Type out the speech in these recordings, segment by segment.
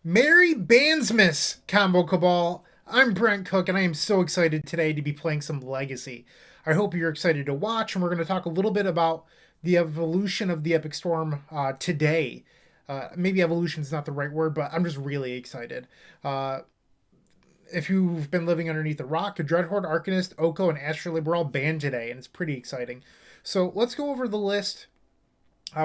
Merry Bandsmas, Combo Cabal. I'm Brent Cook, and I am so excited today to be playing some Legacy. I hope you're excited to watch, and we're going to talk a little bit about the evolution of the Epic Storm today. Maybe evolution is not the right word, but I'm just really excited. Uh, if you've been living underneath a rock, the Dreadhorde, Arcanist, Oko, and Astrolabe were all banned today, and it's pretty exciting. So let's go over the list.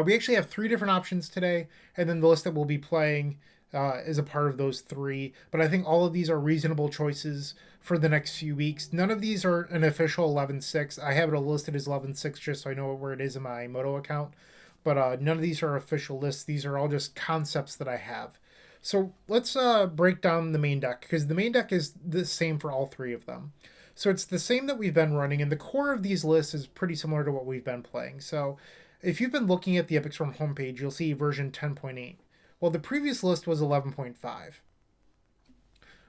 We actually have three different options today, and then the list that we'll be playing is a part of those three. But I think all of these are reasonable choices for the next few weeks. None of these are an official 11.6. I have it listed as 11.6 just so I know where it is in my Moto account. But none of these are official lists. These are all just concepts that I have. So let's break down the main deck, because the main deck is the same for all three of them. So it's the same that we've been running, and the core of these lists is pretty similar to what we've been playing. So if you've been looking at the Epic Storm homepage, you'll see version 10.8. Well, the previous list was 11.5.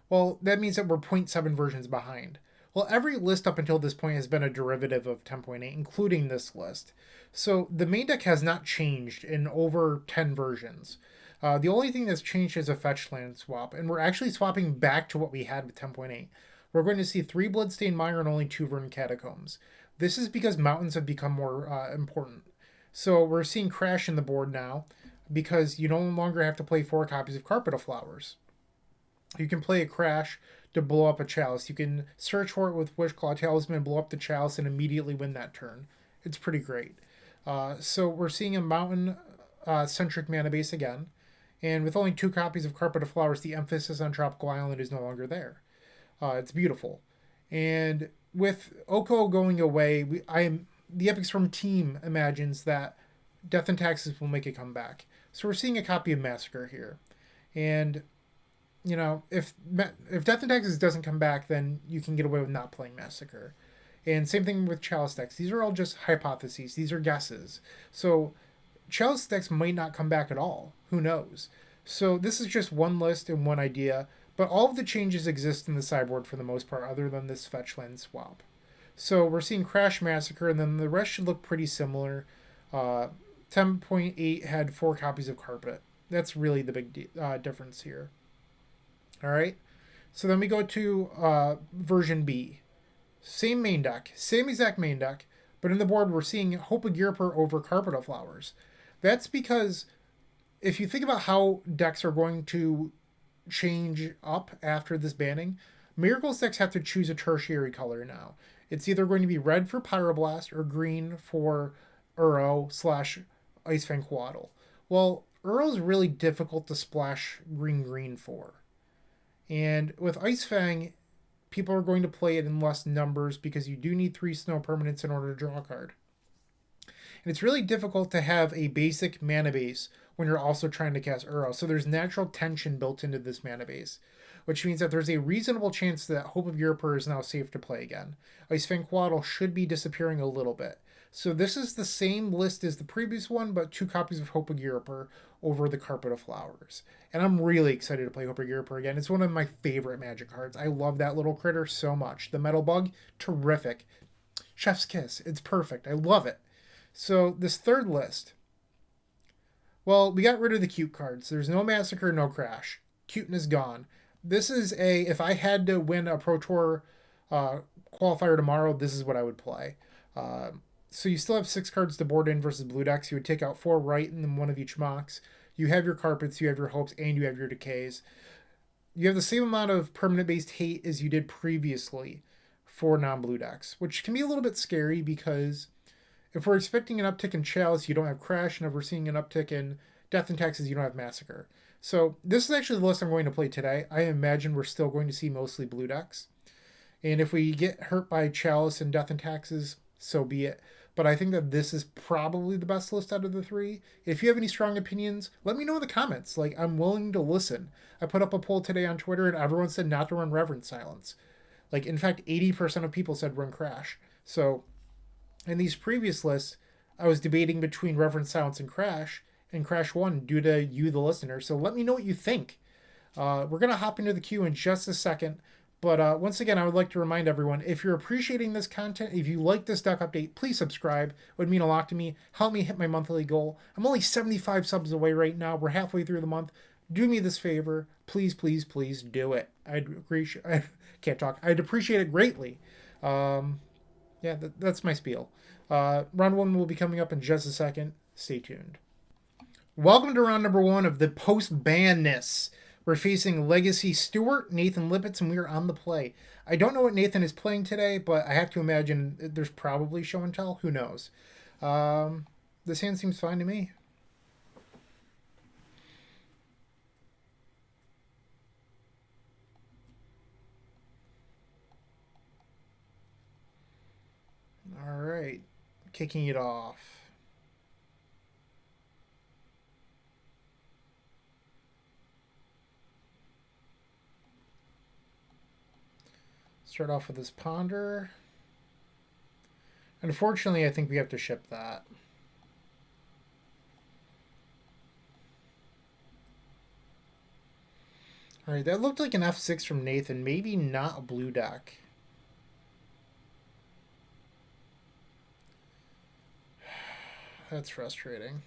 Well, that means that we're zero point 0.7 versions behind. Well, every list up until this point has been a derivative of 10.8, including this list. So the main deck has not changed in over 10 versions. The only thing that's changed is a fetch land swap, and we're actually swapping back to what we had with 10.8. We're going to see 3 Bloodstained Mire and only 2 Verdant Catacombs. This is because mountains have become more important. So we're seeing Crash in the board now because you no longer have to play 4 copies of Carpet of Flowers. You can play a Crash to blow up a Chalice. You can search for it with Wishclaw Talisman, blow up the Chalice, and immediately win that turn. It's pretty great. So we're seeing a mountain-centric mana base again. And with only 2 copies of Carpet of Flowers, the emphasis on Tropical Island is no longer there. It's beautiful. And with Oko going away, the Epic Storm team imagines that Death and Taxes will make a comeback. So we're seeing a copy of Massacre here. And, you know, if Death and Taxes doesn't come back, then you can get away with not playing Massacre. And same thing with Chalice decks. These are all just hypotheses. These are guesses. So Chalice decks might not come back at all. Who knows? So this is just one list and one idea. But all of the changes exist in the sideboard for the most part, other than this fetch land swap. So we're seeing Crash Massacre, and then the rest should look pretty similar. 10.8 had 4 copies of Carpet. That's really the big difference here. All right. So then we go to version B. Same main deck, same exact main deck, but in the board we're seeing Hope of Girper over Carpet of Flowers. That's because if you think about how decks are going to change up after this banning, Miracles decks have to choose a tertiary color now. It's either going to be red for Pyroblast or green for Uro / Icefang Coatl. Well, Uro's really difficult to splash green for. And with Icefang, people are going to play it in less numbers because you do need 3 snow permanents in order to draw a card. And it's really difficult to have a basic mana base when you're also trying to cast Uro. So there's natural tension built into this mana base, which means that there's a reasonable chance that Hope of Girper is now safe to play again. Icefang Coatl should be disappearing a little bit. So this is the same list as the previous one, but 2 copies of Hope of Girper over the Carpet of Flowers. And I'm really excited to play Hope of Girper again. It's one of my favorite Magic cards. I love that little critter so much. The Metal Bug, terrific. Chef's Kiss, it's perfect. I love it. So this third list, well, we got rid of the cute cards. There's no Massacre, no Crash. Cuteness gone. This is if I had to win a Pro Tour qualifier tomorrow, this is what I would play. So you still have 6 cards to board in versus blue decks. You would take out 4 right and then 1 of each Mox. You have your Carpets, you have your Hopes, and you have your Decays. You have the same amount of permanent-based hate as you did previously for non-blue decks, which can be a little bit scary because if we're expecting an uptick in Chalice, you don't have Crash, and if we're seeing an uptick in Death and Taxes, you don't have Massacre. So this is actually the list I'm going to play today. I imagine we're still going to see mostly blue decks. And if we get hurt by Chalice and Death and Taxes, so be it. But I think that this is probably the best list out of the 3. If you have any strong opinions, let me know in the comments. Like, I'm willing to listen. I put up a poll today on Twitter, and everyone said not to run Reverend Silence. Like, in fact, 80% of people said run Crash. So in these previous lists, I was debating between Reverend Silence and Crash won due to you, the listener. So let me know what you think. We're going to hop into the queue in just a second. But once again, I would like to remind everyone, if you're appreciating this content, if you like this deck update, please subscribe. It would mean a lot to me. Help me hit my monthly goal. I'm only 75 subs away right now. We're halfway through the month. Do me this favor. Please, please, please do it. I'd appreciate. I can't talk. I'd appreciate it greatly. Um, yeah, that's my spiel. Round one will be coming up in just a second. Stay tuned. Welcome to round number one of the post-banness. We're facing Legacy Stewart, Nathan Lippitz, and we are on the play. I don't know what Nathan is playing today, but I have to imagine there's probably show and tell. Who knows? This hand seems fine to me. All right, kicking it off. Start off with this Ponder. Unfortunately, I think we have to ship that. Alright, that looked like an F6 from Nathan. Maybe not a blue deck. That's frustrating.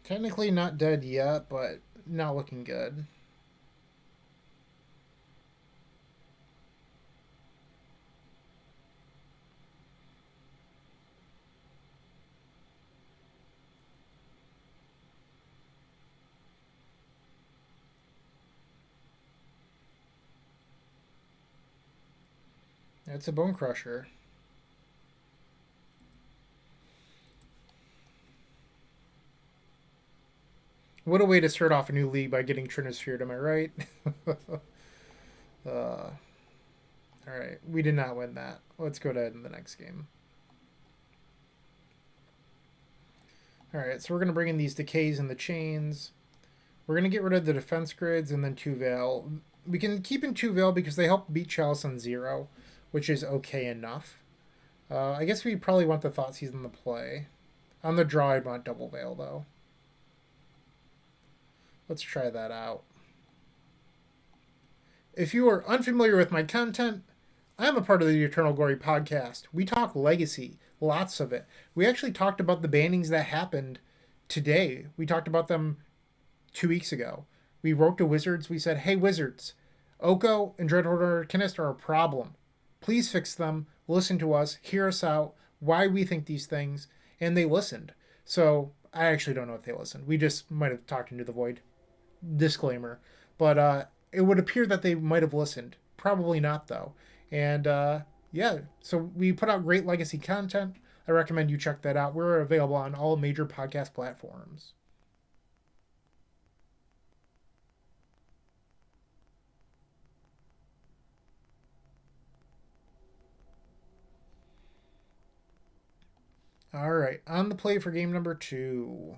Technically not dead yet, but not looking good. It's a Bone Crusher. What a way to start off a new league by getting Trinisphered, am I right? Alright, we did not win that. Let's go ahead in the next game. Alright, so we're going to bring in these Decays and the Chains. We're going to get rid of the Defense Grids and then 2 Veil. We can keep in 2 Veil because they help beat Chalice on 0, which is okay enough. I guess we probably want the Thoughtseize on the play. On the draw, I'd want Double Veil, though. Let's try that out. If you are unfamiliar with my content, I am a part of the Eternal Glory podcast. We talk Legacy, lots of it. We actually talked about the bannings that happened today. We talked about them 2 weeks ago. We wrote to Wizards. We said, hey, Wizards, Oko and Dreadhorde Arcanist are a problem. Please fix them. Listen to us. Hear us out. Why we think these things. And they listened. So I actually don't know if they listened. We just might have talked into the void. Disclaimer. But it would appear that they might have listened. Probably not, though. And yeah, so we put out great Legacy content. I recommend you check that out. We're available on all major podcast platforms. All right, on the play for game number 2.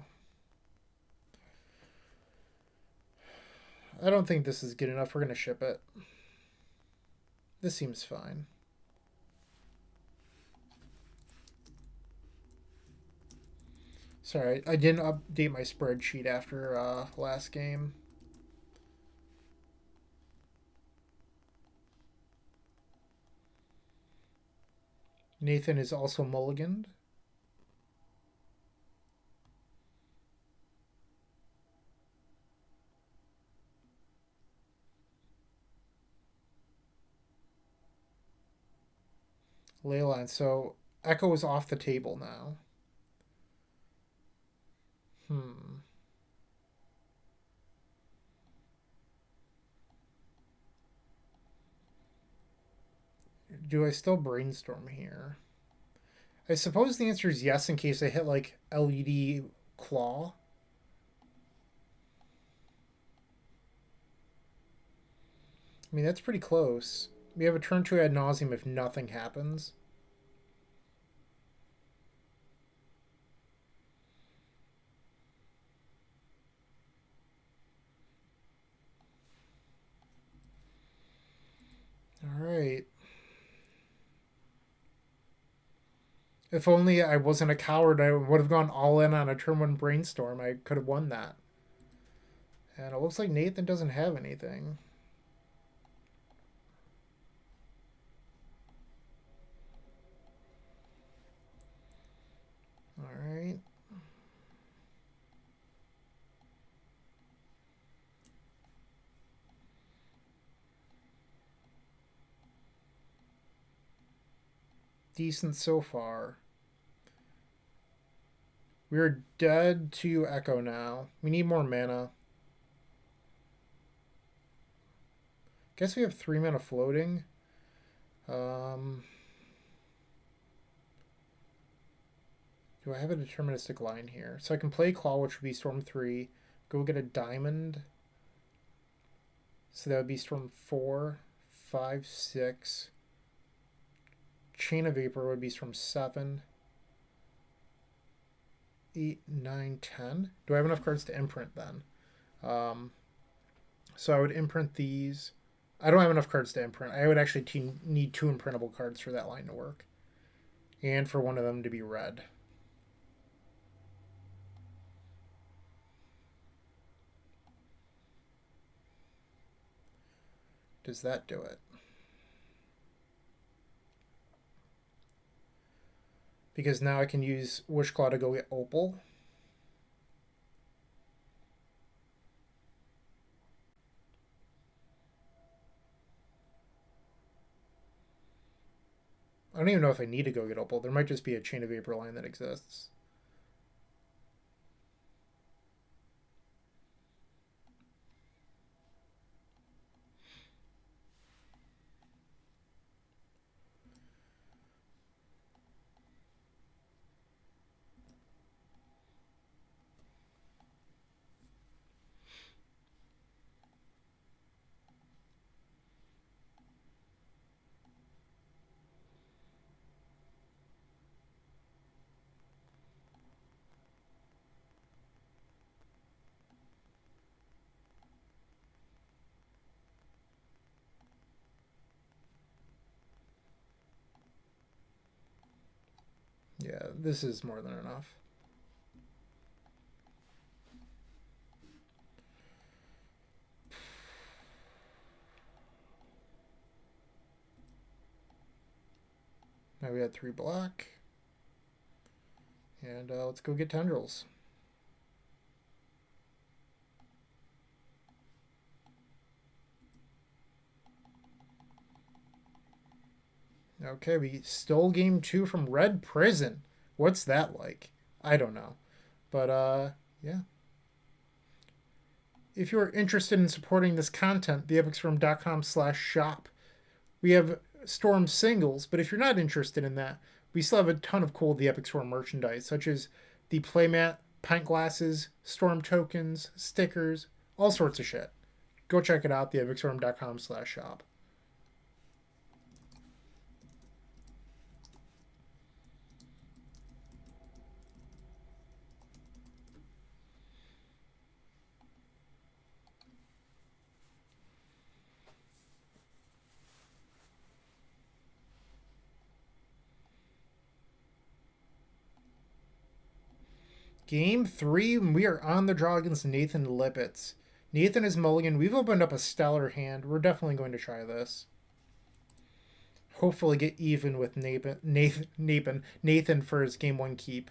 I don't think this is good enough. We're going to ship it. This seems fine. Sorry, I didn't update my spreadsheet after last game. Nathan is also mulliganed. Leyline. So Echo is off the table now. Do I still brainstorm here? I suppose the answer is yes in case I hit like LED Claw. I mean, that's pretty close. We have a turn 2 ad nauseum if nothing happens. Alright. If only I wasn't a coward, I would have gone all in on a turn 1 brainstorm. I could have won that. And it looks like Nathan doesn't have anything. decent so far. We're dead to Echo now. We need more mana. Guess we have 3 mana floating. Do I have a deterministic line here? So I can play Claw, which would be Storm 3. Go get a Diamond. So that would be Storm 4, 5, 6. Chain of Vapor would be Storm 7, 8, 9, 10. Do I have enough cards to imprint then? So I would imprint these. I don't have enough cards to imprint. I would actually need 2 imprintable cards for that line to work. And for one of them to be red. Does that do it? Because now I can use Wishclaw to go get Opal. I don't even know if I need to go get Opal. There might just be a Chain of Vapor line that exists. Yeah, this is more than enough. Now we had 3 black. And let's go get Tendrils. Okay, we stole game 2 from Red Prison. What's that like? I don't know. But, yeah. If you're interested in supporting this content, theepicstorm.com/shop. We have Storm singles, but if you're not interested in that, we still have a ton of cool The Epic Storm merchandise, such as the playmat, pint glasses, Storm tokens, stickers, all sorts of shit. Go check it out, theepicstorm.com/shop. Game 3, and we are on the draw against Nathan Lippitz. Nathan is mulligan. We've opened up a stellar hand. We're definitely going to try this. Hopefully get even with Nathan for his game 1 keep.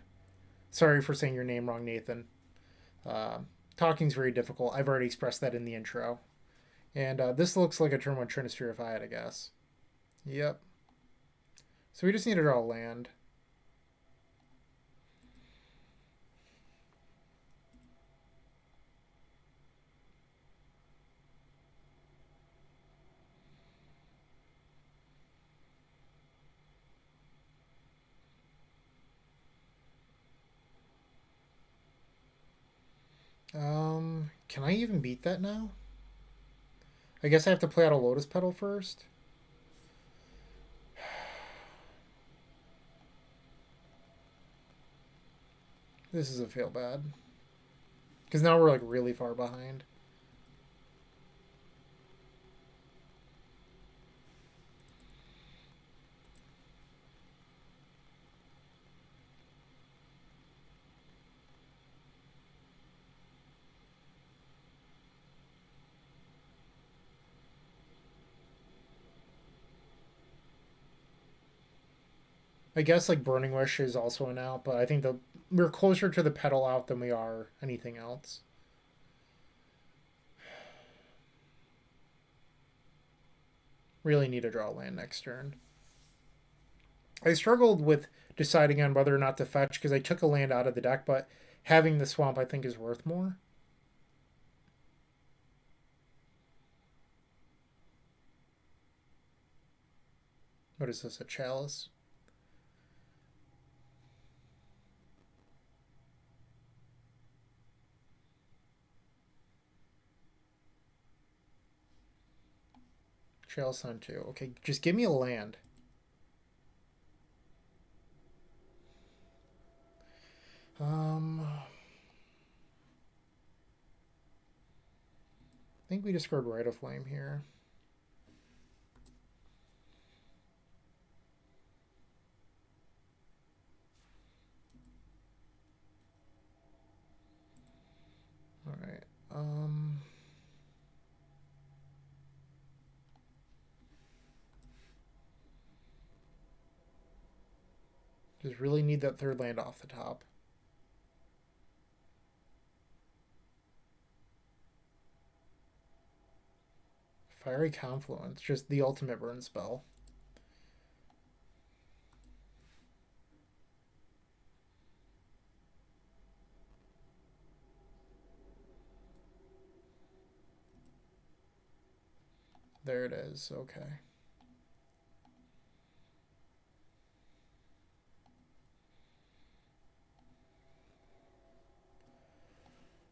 Sorry for saying your name wrong, Nathan. Talking's very difficult. I've already expressed that in the intro. And this looks like a turn 1 Trinisphere if I had to guess. Yep. So we just need to draw a land. Can I even beat that now? I guess I have to play out a Lotus Petal first. This is a feel bad. Because now we're like really far behind. I guess like Burning Wish is also an out, but I think we're closer to the petal out than we are anything else. Really need to draw land next turn. I struggled with deciding on whether or not to fetch because I took a land out of the deck, but having the swamp I think is worth more. What is this, a chalice? Chalice on 2. Okay, just give me a land. I think we discard Rite of Flame here. All right. Just really need that third land off the top. Fiery Confluence, just the ultimate burn spell. There it is, okay.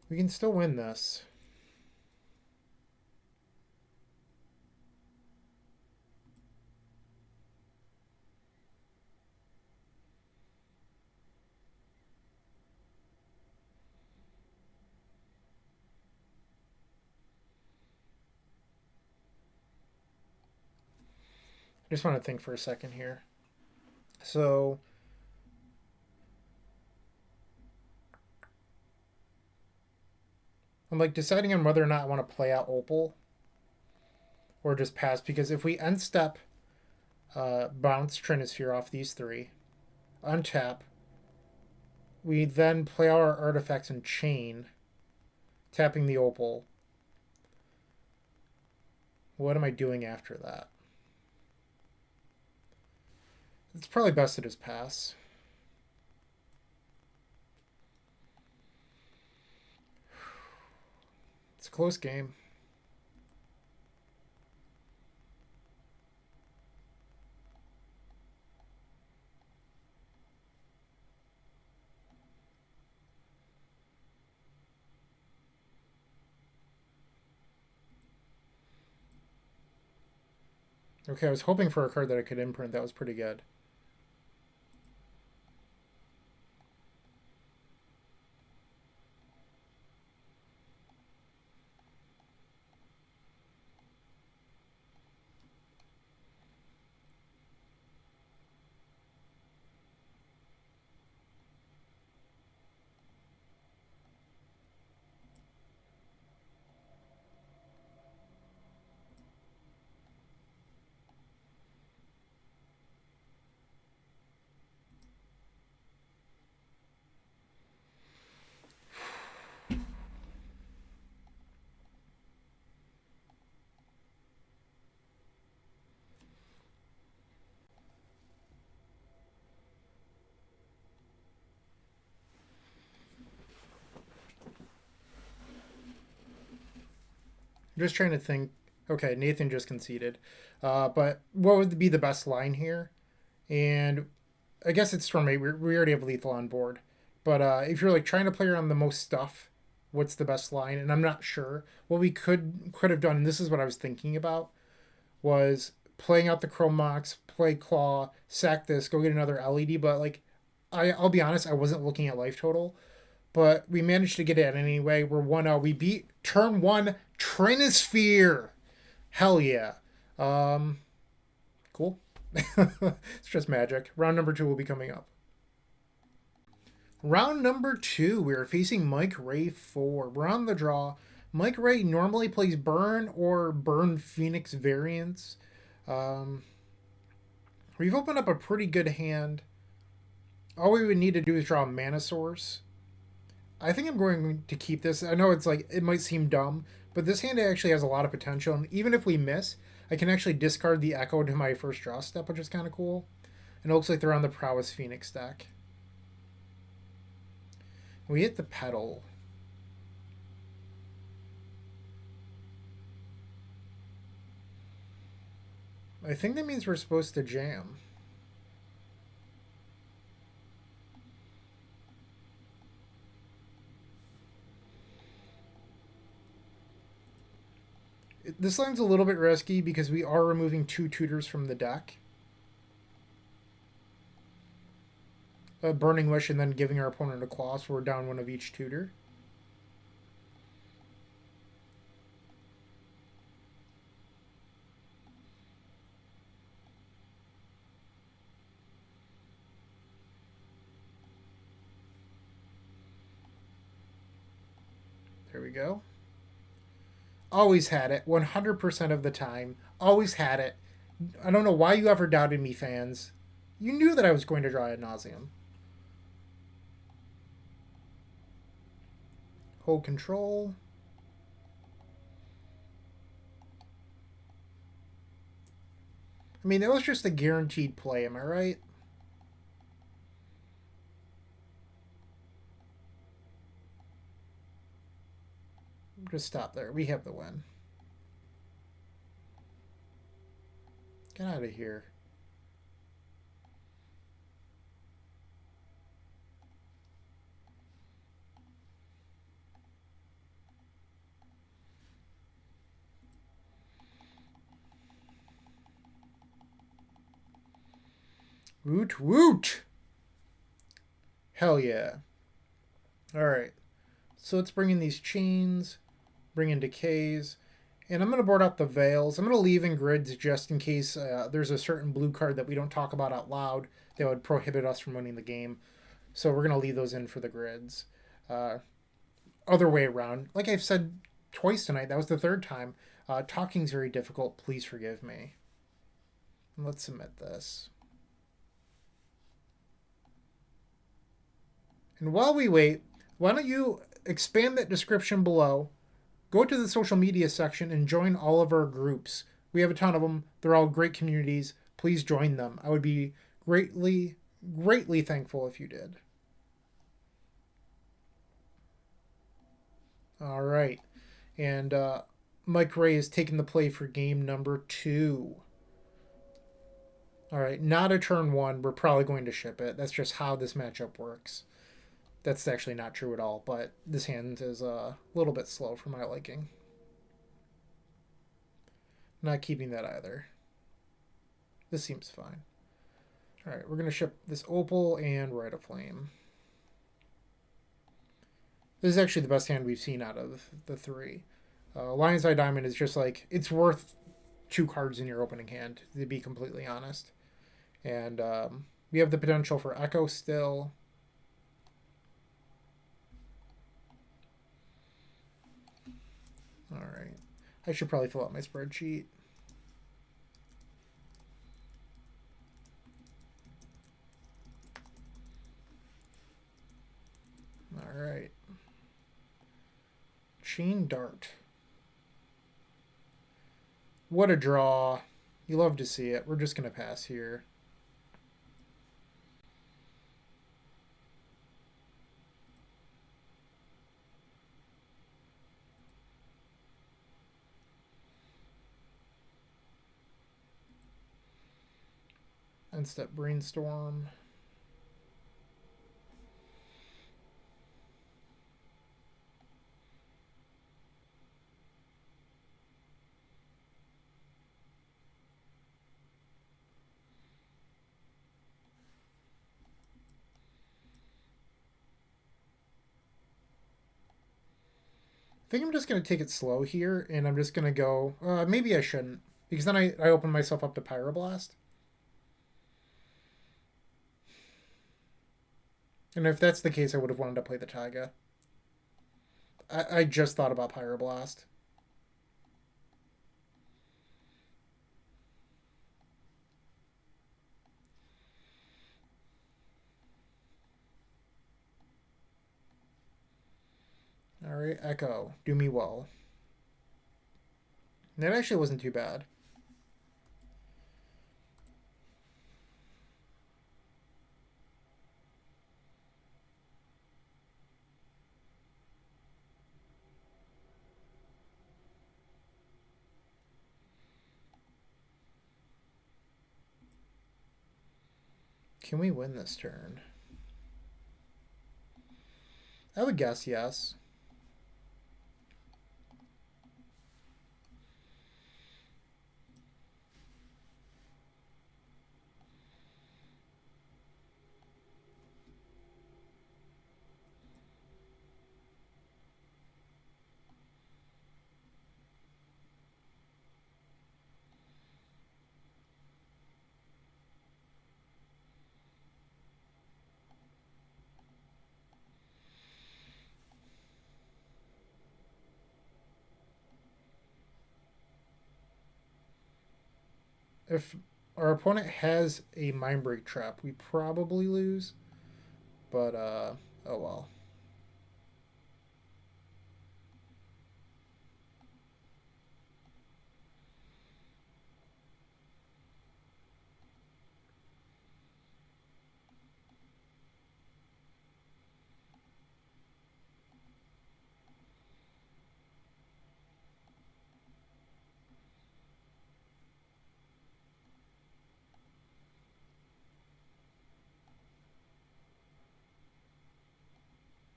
We can still win this. I just want to think for a second here. So I'm like deciding on whether or not I want to play out Opal or just pass, because if we end step bounce Trinisphere off these 3, untap, we then play out our artifacts and chain, tapping the Opal. What am I doing after that? It's probably best to just pass. It's a close game. Okay, I was hoping for a card that I could imprint. That was pretty good. I'm just trying to think. Okay, Nathan just conceded. But what would be the best line here? And I guess it's from me. We already have lethal on board. But if you're like trying to play around the most stuff, what's the best line? And I'm not sure. What we could have done, and this is what I was thinking about, was playing out the Chrome Mox, play Claw, sack this, go get another LED. But like, I'll be honest, I wasn't looking at life total. But we managed to get it anyway. We're 1-0. We beat turn 1 Trinisphere. Hell yeah. Cool. It's just magic. Round number 2 will be coming up. Round number 2, we're facing Mike Ray 4. We're on the draw. Mike Ray normally plays Burn or Burn Phoenix variants. We've opened up a pretty good hand. All we would need to do is draw a mana source. I think I'm going to keep this. I know it's like, it might seem dumb, but this hand actually has a lot of potential. And even if we miss, I can actually discard the Echo to my first draw step, which is kind of cool. And it looks like they're on the Prowess Phoenix deck. We hit the Petal. I think that means we're supposed to jam. This line's a little bit risky because we are removing 2 tutors from the deck. A Burning Wish and then giving our opponent a claw, so we're down 1 of each tutor. There we go. Always had it, 100% of the time. Always had it. I don't know why you ever doubted me, fans. You knew that I was going to draw ad nauseum. Hold control. I mean, that was just a guaranteed play, am I right? Just stop there. We have the win. Get out of here. Woot woot! Hell yeah. Alright. So let's bring in these chains, bring in decays, and I'm going to board out the veils. I'm going to leave in grids just in case there's a certain blue card that we don't talk about out loud that would prohibit us from winning the game. So we're going to leave those in for the grids. Other way around, like I've said twice tonight, that was the 3rd time, talking's very difficult. Please forgive me. Let's submit this. And while we wait, why don't you expand that description below, go to the social media section, and join all of our groups. We have a ton of them. They're all great communities. Please join them. I would be greatly, greatly thankful if you did. All right. And Mike Ray is taking the play for game number 2. All right. Not a turn 1. We're probably going to ship it. That's just how this matchup works. That's actually not true at all, but this hand is a little bit slow for my liking. Not keeping that either. This seems fine. All right, we're going to ship this Opal and Rite of Flame. This is actually the best hand we've seen out of the 3. Lion's Eye Diamond is just like, it's worth 2 cards in your opening hand, to be completely honest. And we have the potential for Echo still. All right. I should probably fill out my spreadsheet. All right. Chain Dart. What a draw. You love to see it. We're just going to pass here. End step Brainstorm. I think I'm just going to take it slow here, and I'm just going to go... maybe I shouldn't, because then I open myself up to Pyroblast. And if that's the case, I would have wanted to play the Taiga. I just thought about Pyroblast. Alright, Echo. Do me well. That actually wasn't too bad. Can we win this turn? I would guess yes. If our opponent has a Mind Break trap, we probably lose. But, oh well.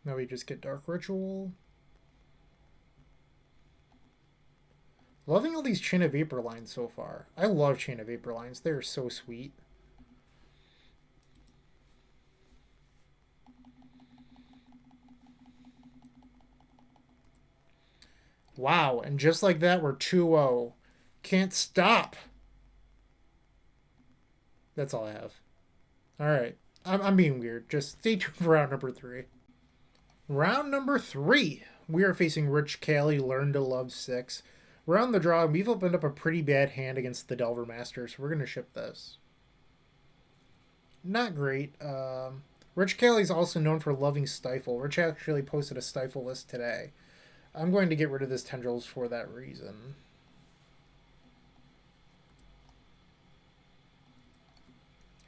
Now we just get Dark Ritual. Loving all these Chain of Vapor lines so far. I love Chain of Vapor lines. They're so sweet. Wow, and just like that, we're 2-0. Can't stop. That's all I have. Alright. I'm being weird. Just stay tuned for round number 3. Round number 3. We are facing Rich Callie, Learn to Love 6. We're on the draw, and we've opened up a pretty bad hand against the Delver Master, so we're going to ship this. Not great. Rich Callie is also known for loving Stifle. Rich actually posted a Stifle list today. I'm going to get rid of this Tendrils for that reason.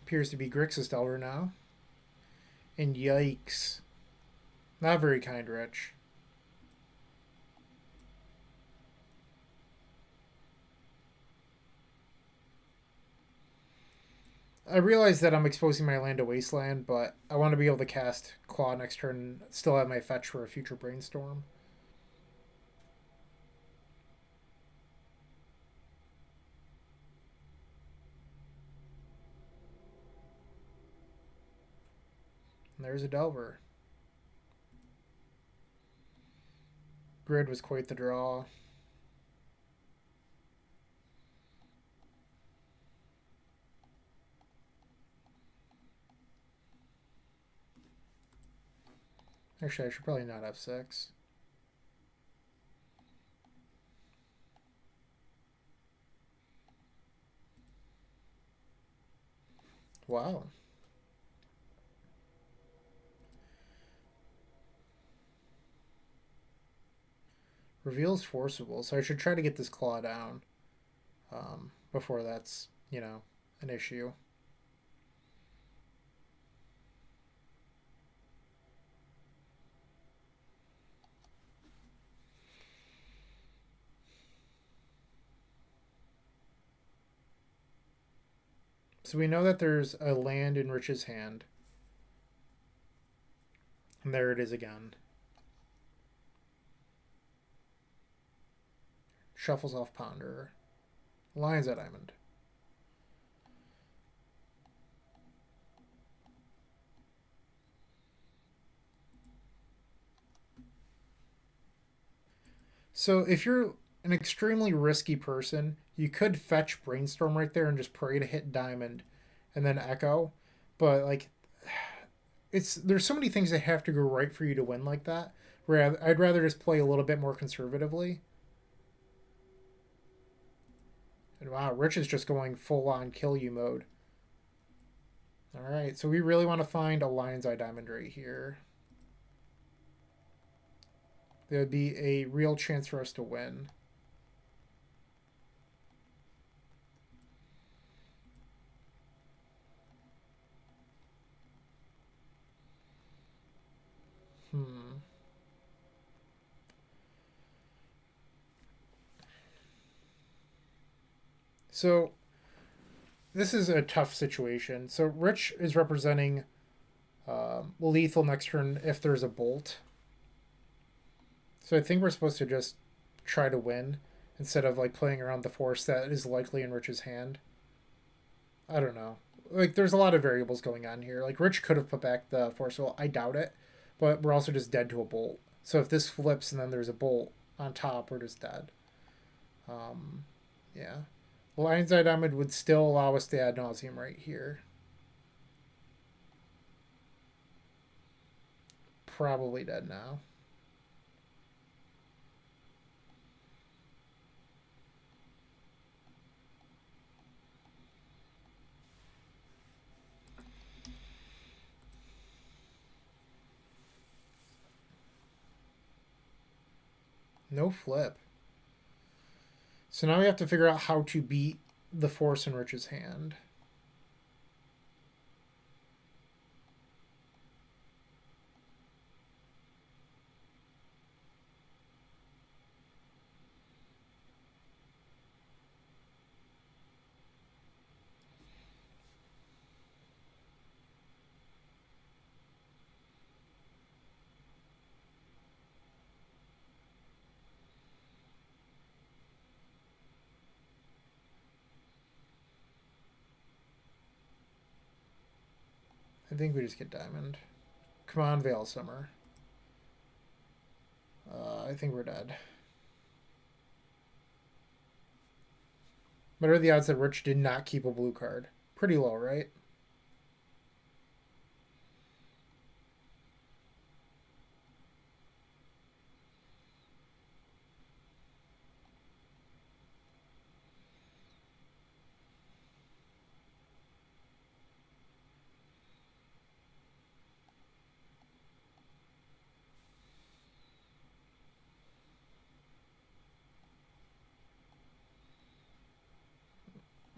Appears to be Grixis Delver now. And yikes. Not very kind, Rich. I realize that I'm exposing my land to Wasteland, but I want to be able to cast Claw next turn and still have my fetch for a future Brainstorm. And there's a Delver. Grid was quite the draw. Actually, I should probably not have 6. Wow. Reveals Forcible, so I should try to get this Claw down before that's, you know, an issue. So we know that there's a land in Rich's hand. And there it is again. Shuffles off Ponder. Lions at Diamond. So if you're an extremely risky person, you could fetch Brainstorm right there and just pray to hit Diamond and then Echo. But like there's so many things that have to go right for you to win like that. Where I'd rather just play a little bit more conservatively. And wow, Rich is just going full on kill you mode. Alright, so we really want to find a Lion's Eye Diamond right here. There would be a real chance for us to win. So this is a tough situation. So Rich is representing lethal next turn if there's a bolt. So I think we're supposed to just try to win instead of like playing around the force that is likely in Rich's hand. I don't know. Like there's a lot of variables going on here. Like Rich could have put back the force. Well, I doubt it, but we're also just dead to a bolt. So if this flips and then there's a bolt on top, we're just dead. Yeah. Lion's Eye Diamond would still allow us to ad nauseum right here. Probably dead now. No flip. So now we have to figure out how to beat the force in Rich's hand. I think we just get diamond. Come on, Veil Summer. I think we're dead. What are the odds that Rich did not keep a blue card? Pretty low, right?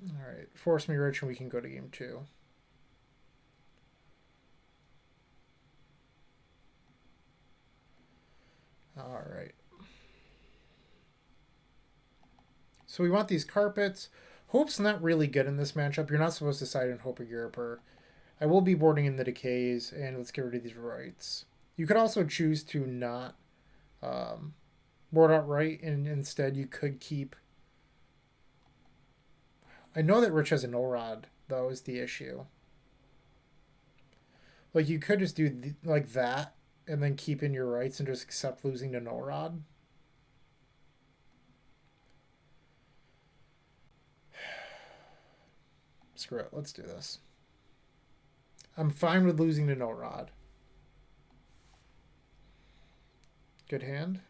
All right, force me Rich and we can go to game 2. All right. So we want these carpets. Hope's not really good in this matchup. You're not supposed to side in Hope or Europer. I will be boarding in the decays, and let's get rid of these rights. You could also choose to not board out right, and instead you could keep. I know that Rich has a no rod, though, is the issue. Like you could just do like that, and then keep in your rights and just accept losing to no rod. Screw it. Let's do this. I'm fine with losing to no rod. Good hand.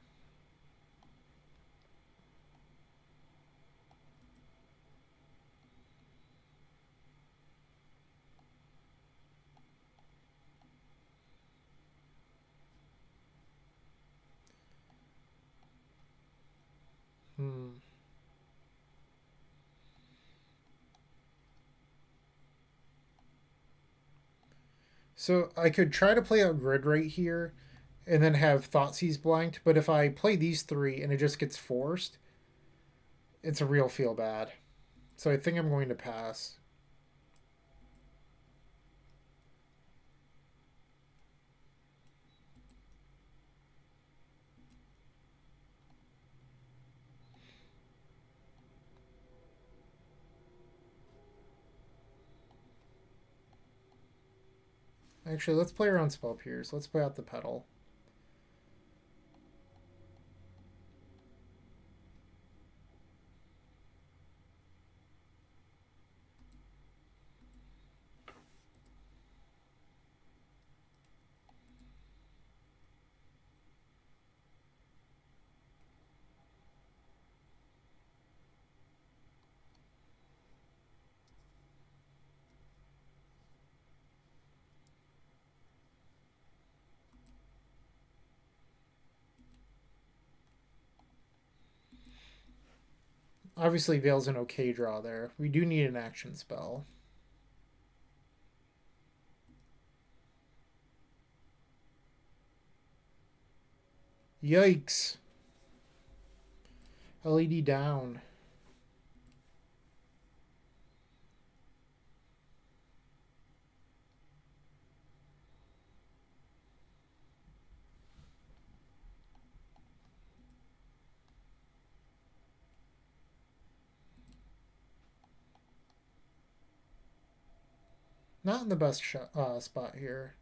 So I could try to play out grid right here and then have Thoughtseize blanked, but if I play these 3 and it just gets forced, it's a real feel bad. So I think I'm going to pass. Actually, let's play around Spell Pierce. Let's play out the Petal. Obviously, Veil's an okay draw there. We do need an action spell. Yikes. LED down. not in the best spot here.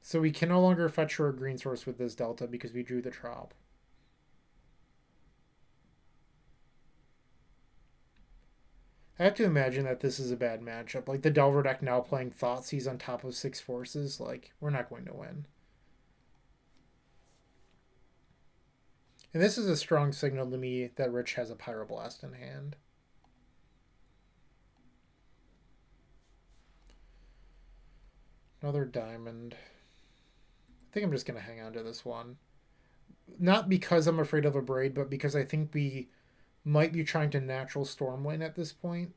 So we can no longer fetch for a green source with this Delta because we drew the Trop. I have to imagine that this is a bad matchup. Like the Delver deck now playing Thoughtseize on top of 6 forces. Like, we're not going to win. And this is a strong signal to me that Rich has a Pyroblast in hand. Another diamond. I think I'm just going to hang on to this one. Not because I'm afraid of a Braid, but because I think we might be trying to natural Stormwind at this point.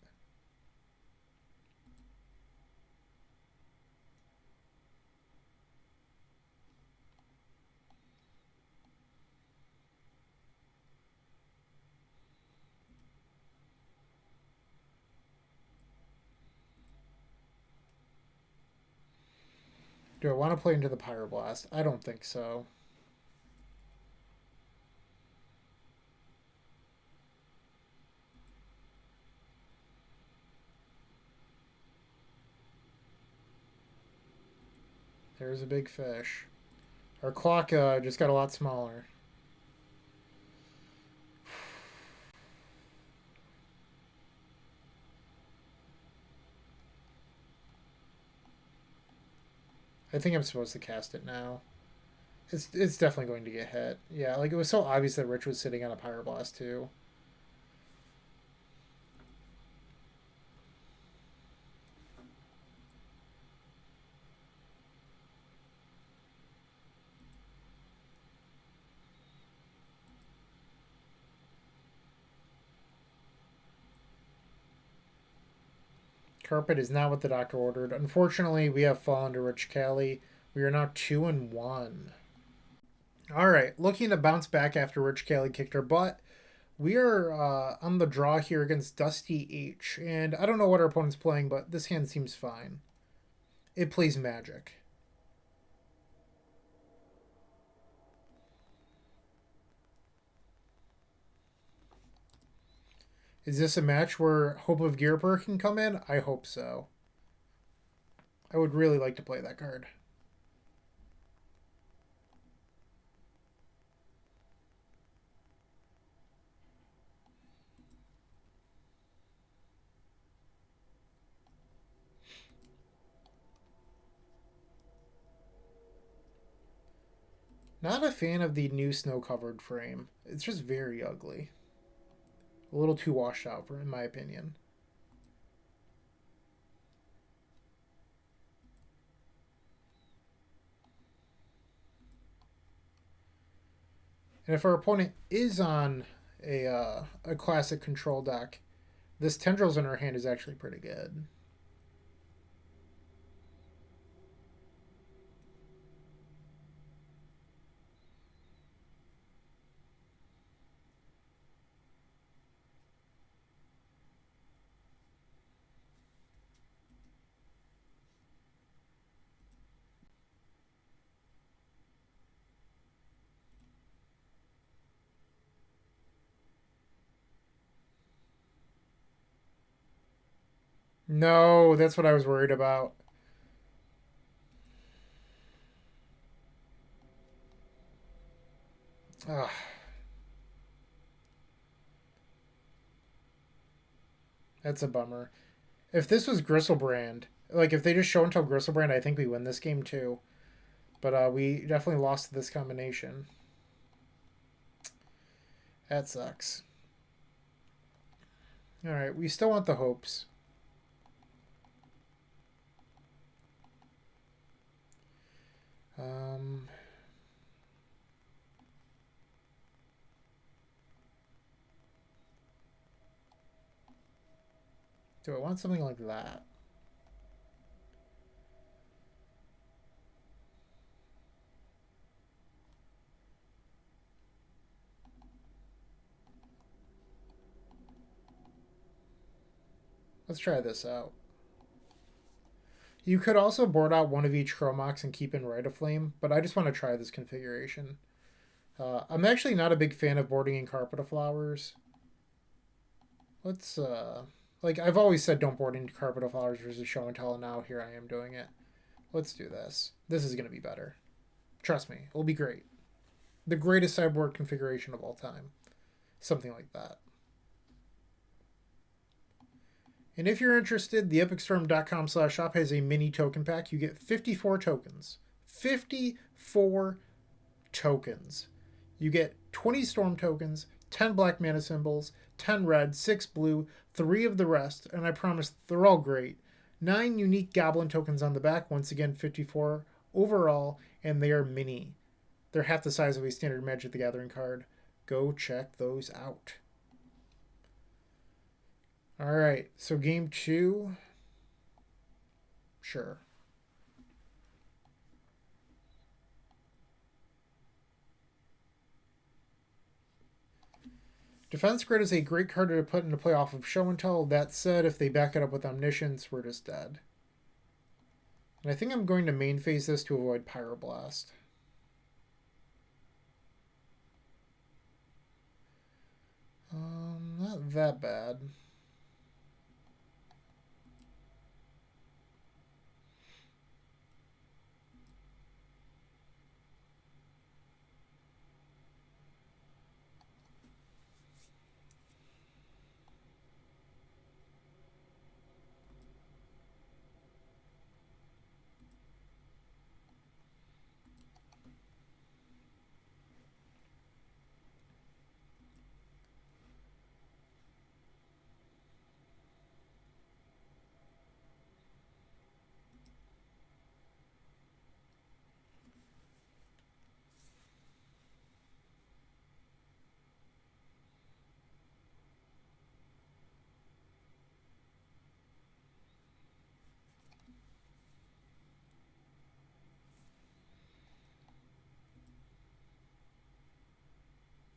Do I want to play into the Pyroblast? I don't think so. There's a big fish. Our clock just got a lot smaller. I think I'm supposed to cast it now. It's definitely going to get hit. Yeah, like it was so obvious that Rich was sitting on a Pyroblast too. Carpet is not what the doctor ordered. Unfortunately, we have fallen to Rich Cali. We are now 2-1. Alright, looking to bounce back after Rich Cali kicked our butt. We are on the draw here against Dusty H. And I don't know what our opponent's playing, but this hand seems fine. It plays Magic. Is this a match where Hope of Gearper can come in? I hope so. I would really like to play that card. Not a fan of the new snow-covered frame. It's just very ugly. A little too washed out, in my opinion. And if our opponent is on a classic control deck, this Tendrils in our hand is actually pretty good. No, that's what I was worried about. Ugh. That's a bummer. If this was Gristlebrand, like if they just show until Gristlebrand, I think we win this game too. But we definitely lost this combination. That sucks. Alright, we still want the hopes. Do I want something like that? Let's try this out. You could also board out one of each Chromox and keep in Rite of Flame, but I just want to try this configuration. I'm actually not a big fan of boarding in Carpet of Flowers. Let's, like, I've always said don't board into Carpet of Flowers versus Show and Tell, and now here I am doing it. Let's do this. This is going to be better. Trust me, it'll be great. The greatest sideboard configuration of all time. Something like that. And if you're interested, the epicstorm.com/shop has a mini token pack. You get 54 tokens. 54 tokens. You get 20 storm tokens, 10 black mana symbols, 10 red, 6 blue, 3 of the rest, and I promise they're all great. 9 unique goblin tokens on the back, once again 54 overall, and they are mini. They're half the size of a standard Magic the Gathering card. Go check those out. Alright, so game 2. Sure. Defense Grid is a great card to put into play off of Show and Tell. That said, if they back it up with Omniscience, we're just dead. And I think I'm going to main phase this to avoid Pyroblast. Not that bad.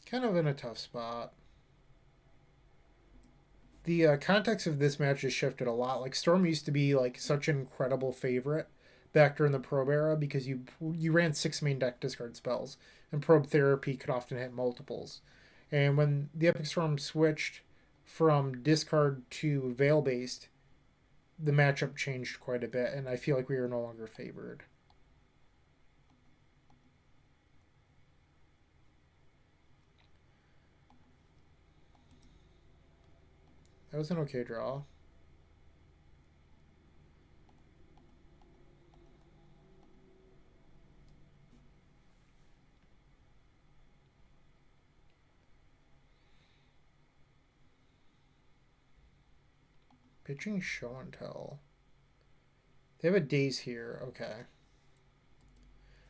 Kind of in a tough spot. The context of this match has shifted a lot. Like Storm used to be like such an incredible favorite back during the Probe era because you ran 6 main deck discard spells, and Probe Therapy could often hit multiples. And when the Epic Storm switched from discard to Veil based, the matchup changed quite a bit, and I feel like we are no longer favored. That was an okay draw. Pitching Show and Tell. They have a Daze here. Okay. I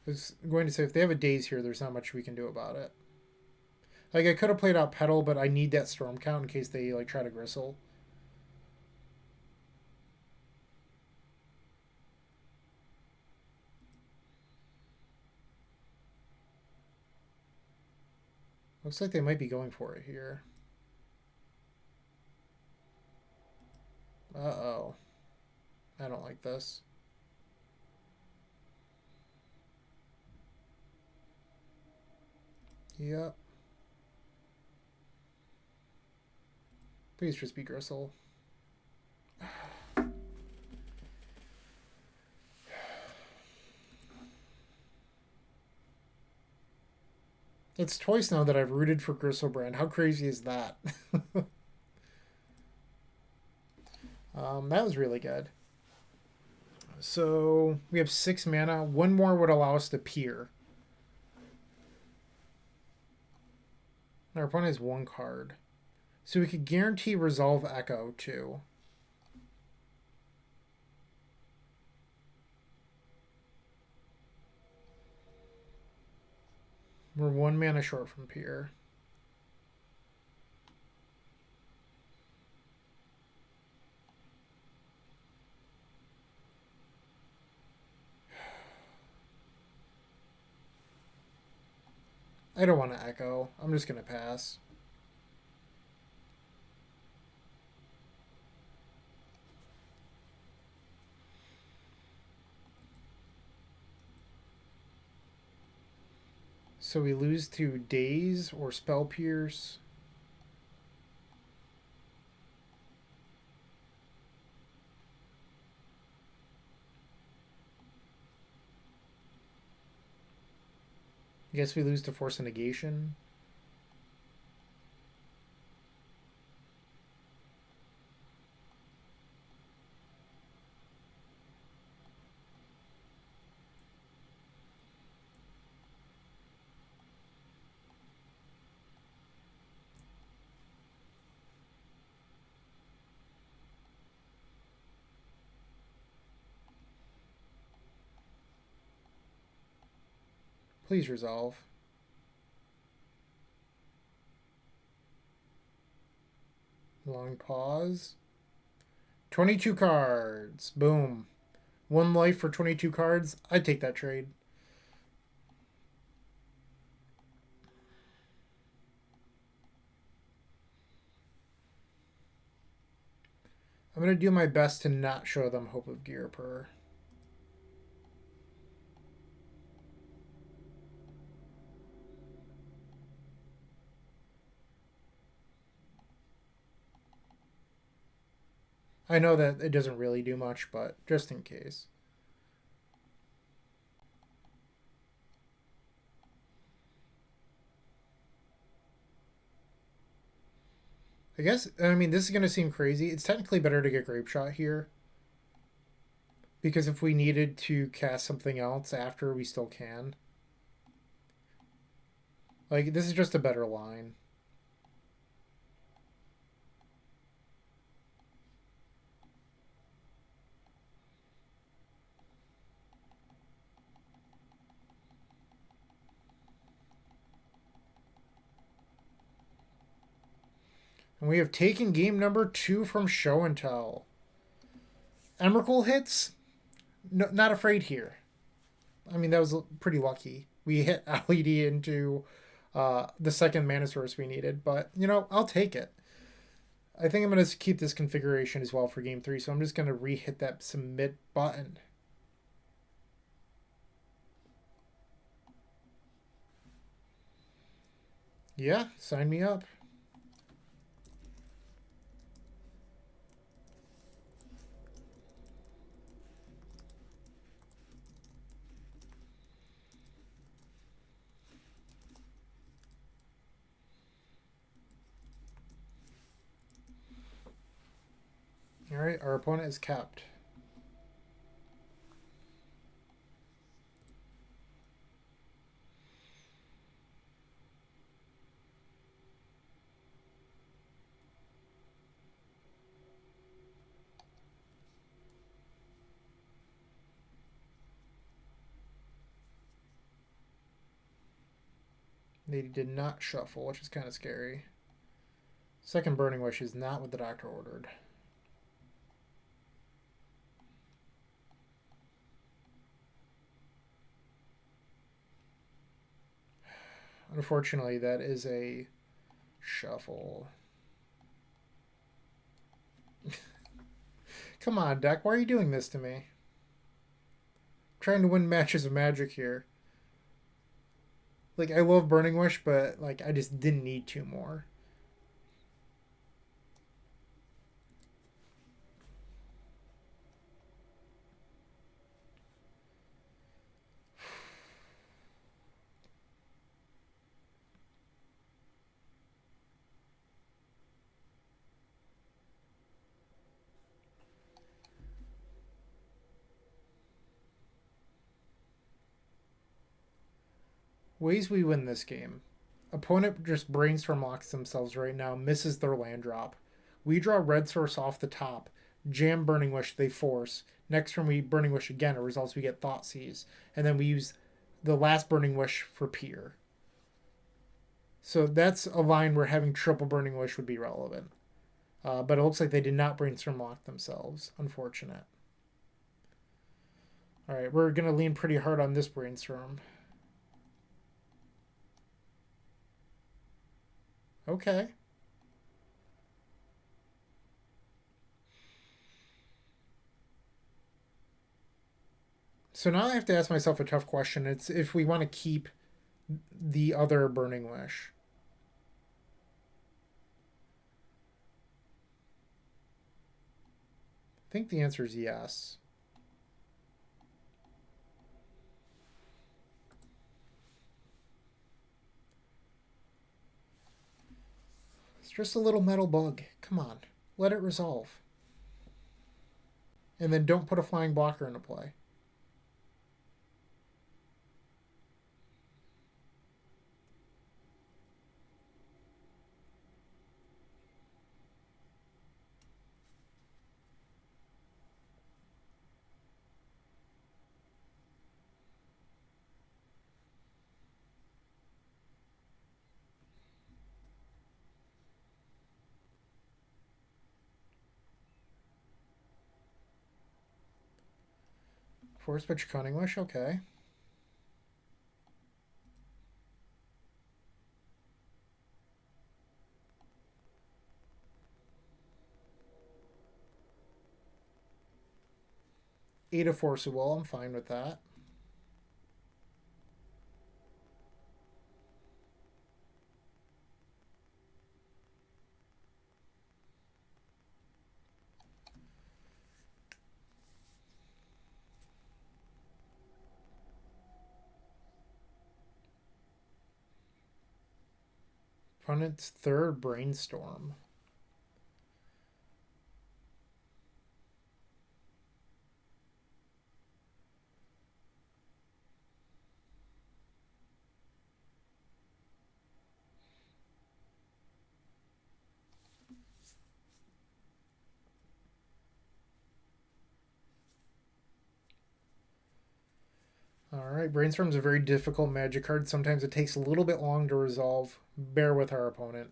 was going to say, if they have a Daze here, there's not much we can do about it. Like, I could have played out Petal, but I need that Storm count in case they, like, try to Gristle. Looks like they might be going for it here. Uh-oh. I don't like this. Yep. Please just be Gristle. It's twice now that I've rooted for Griselbrand. How crazy is that? That was really good. So we have 6 mana. One more would allow us to peer. Our opponent has 1 card. So we could guarantee Resolve Echo too. We're 1 mana short from peer. I don't want to Echo. I'm just going to pass. So we lose to Daze or Spell Pierce. I guess we lose to Force of Negation. Please resolve. Long pause. 22 cards. Boom. 1 life for 22 cards. I'd take that trade. I'm going to do my best to not show them Hope of Gearper. I know that it doesn't really do much, but just in case. I guess, I mean, this is going to seem crazy. It's technically better to get Grape Shot here. Because if we needed to cast something else after, we still can. Like, this is just a better line. And we have taken game number 2 from Show and Tell. Emrakul hits. No, not afraid here. I mean, that was pretty lucky. We hit LED into the second mana source we needed, but, you know, I'll take it. I think I'm going to keep this configuration as well for game 3, so I'm just going to re-hit that submit button. Yeah, sign me up. Alright, our opponent is capped. They did not shuffle, which is kind of scary. Second Burning Wish is not what the doctor ordered. Unfortunately, that is a shuffle. Come on, deck. Why are you doing this to me? I'm trying to win matches of Magic here. Like, I love Burning Wish, but, like, I just didn't need 2 more. Ways we win this game. Opponent just brainstorm locks themselves right now, misses their land drop. We draw red source off the top, jam Burning Wish, they force. Next turn we Burning Wish again, it results we get Thoughtseize. And then we use the last Burning Wish for Pier. So that's a line where having triple Burning Wish would be relevant. But it looks like they did not brainstorm lock themselves. Unfortunate. Alright, we're going to lean pretty hard on this brainstorm. Okay. So now I have to ask myself a tough question. It's if we want to keep the other Burning Wish. I think the answer is yes. just a little metal bug. Come on. Let it resolve. And then don't put a flying blocker into play. Force pitch Cunning Wish, okay. Eight of Forcible, I'm fine with that. Opponent's third Brainstorm. Alright, Brainstorm's a very difficult magic card. Sometimes it takes a little bit long to resolve. Bear with our opponent.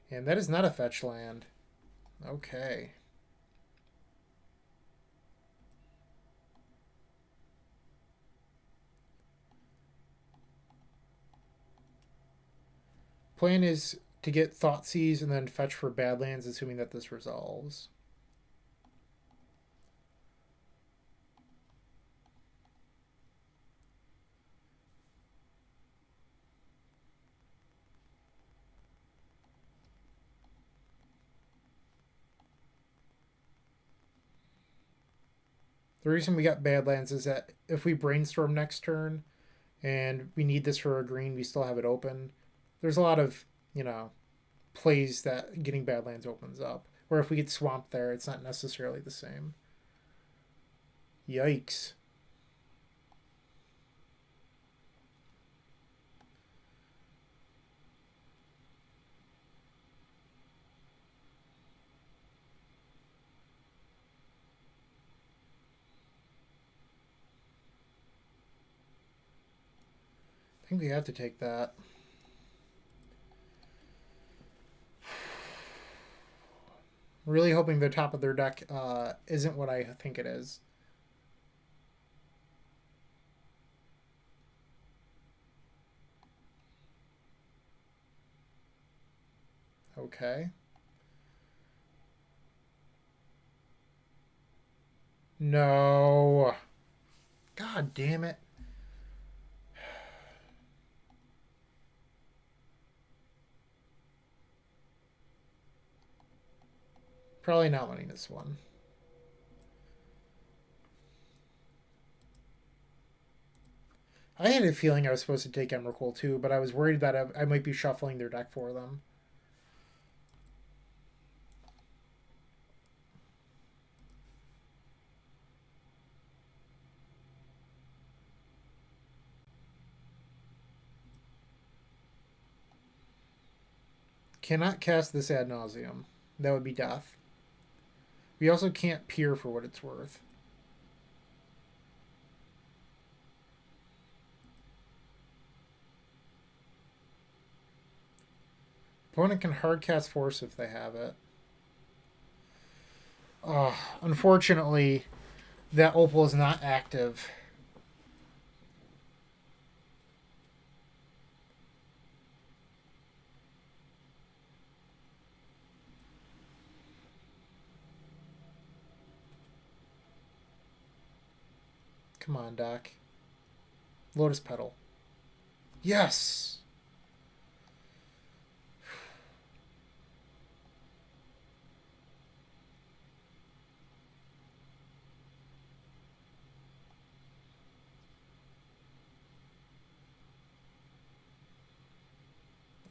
And that is not a fetch land. Okay. Plan is to get Thoughtseize and then fetch for Badlands, assuming that this resolves. The reason we got Badlands is that if we Brainstorm next turn and we need this for a green, we still have it open. There's a lot of, you know, plays that getting Badlands opens up. Or if we get swamped there, it's not necessarily the same. Yikes. I think we have to take that. Really hoping the top of their deck isn't what I think it is. Okay. No. God damn it. Probably not winning this one. I had a feeling I was supposed to take Emrakul too, but I was worried that I might be shuffling their deck for them. Cannot cast this ad nauseum. That would be death. We also can't peer for what it's worth. Opponent can hard cast Force if they have it. Unfortunately, that Opal is not active. Come on, Doc. Lotus Petal. Yes!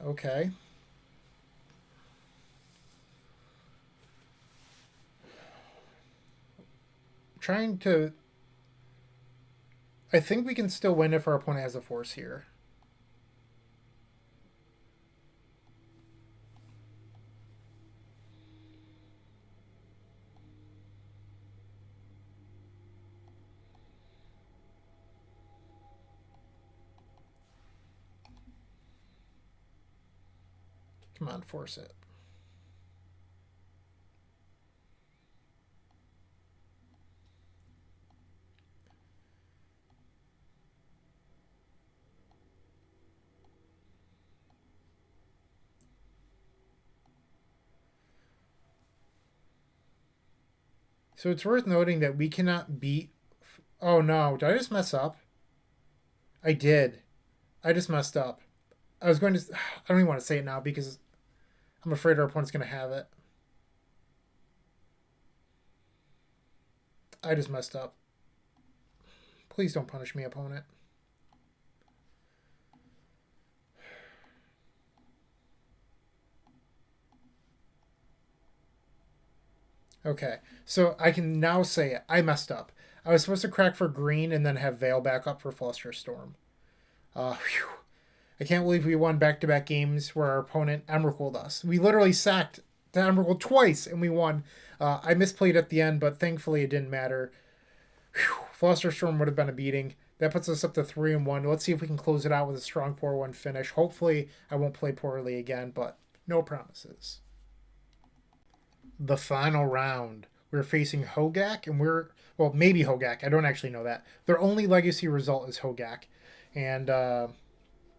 Okay. trying to... I think we can still win if our opponent has a force here. Come on, force it. So it's worth noting that we cannot beat... Oh no, did I just mess up? I did. I just messed up. I was going to... I don't even want to say it now because I'm afraid our opponent's going to have it. I just messed up. Please don't punish me, opponent. Okay, so I can now say it. I messed up. I was supposed to crack for green and then have Veil back up for Flusterstorm. Phew. I can't believe we won back-to-back games where our opponent Emeralded us. We literally sacked the Emerald twice and we won. I misplayed at the end, but thankfully it didn't matter. Flusterstorm would have been a beating. That puts us up to 3-1. Let's see if we can close it out with a strong 4-1 finish. Hopefully I won't play poorly again, but no promises. The final round. We're facing Hogak, and well, maybe Hogak. I don't actually know that. Their only legacy result is Hogak. And,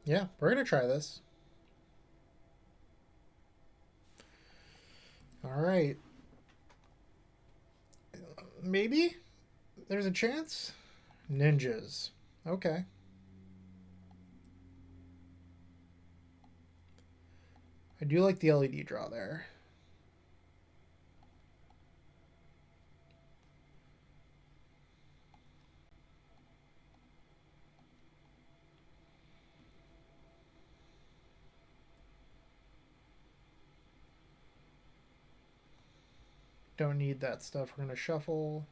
yeah, we're going to try this. All right. Maybe? There's a chance? Ninjas. Okay. I do like the LED draw there. Don't need that stuff. We're going to shuffle.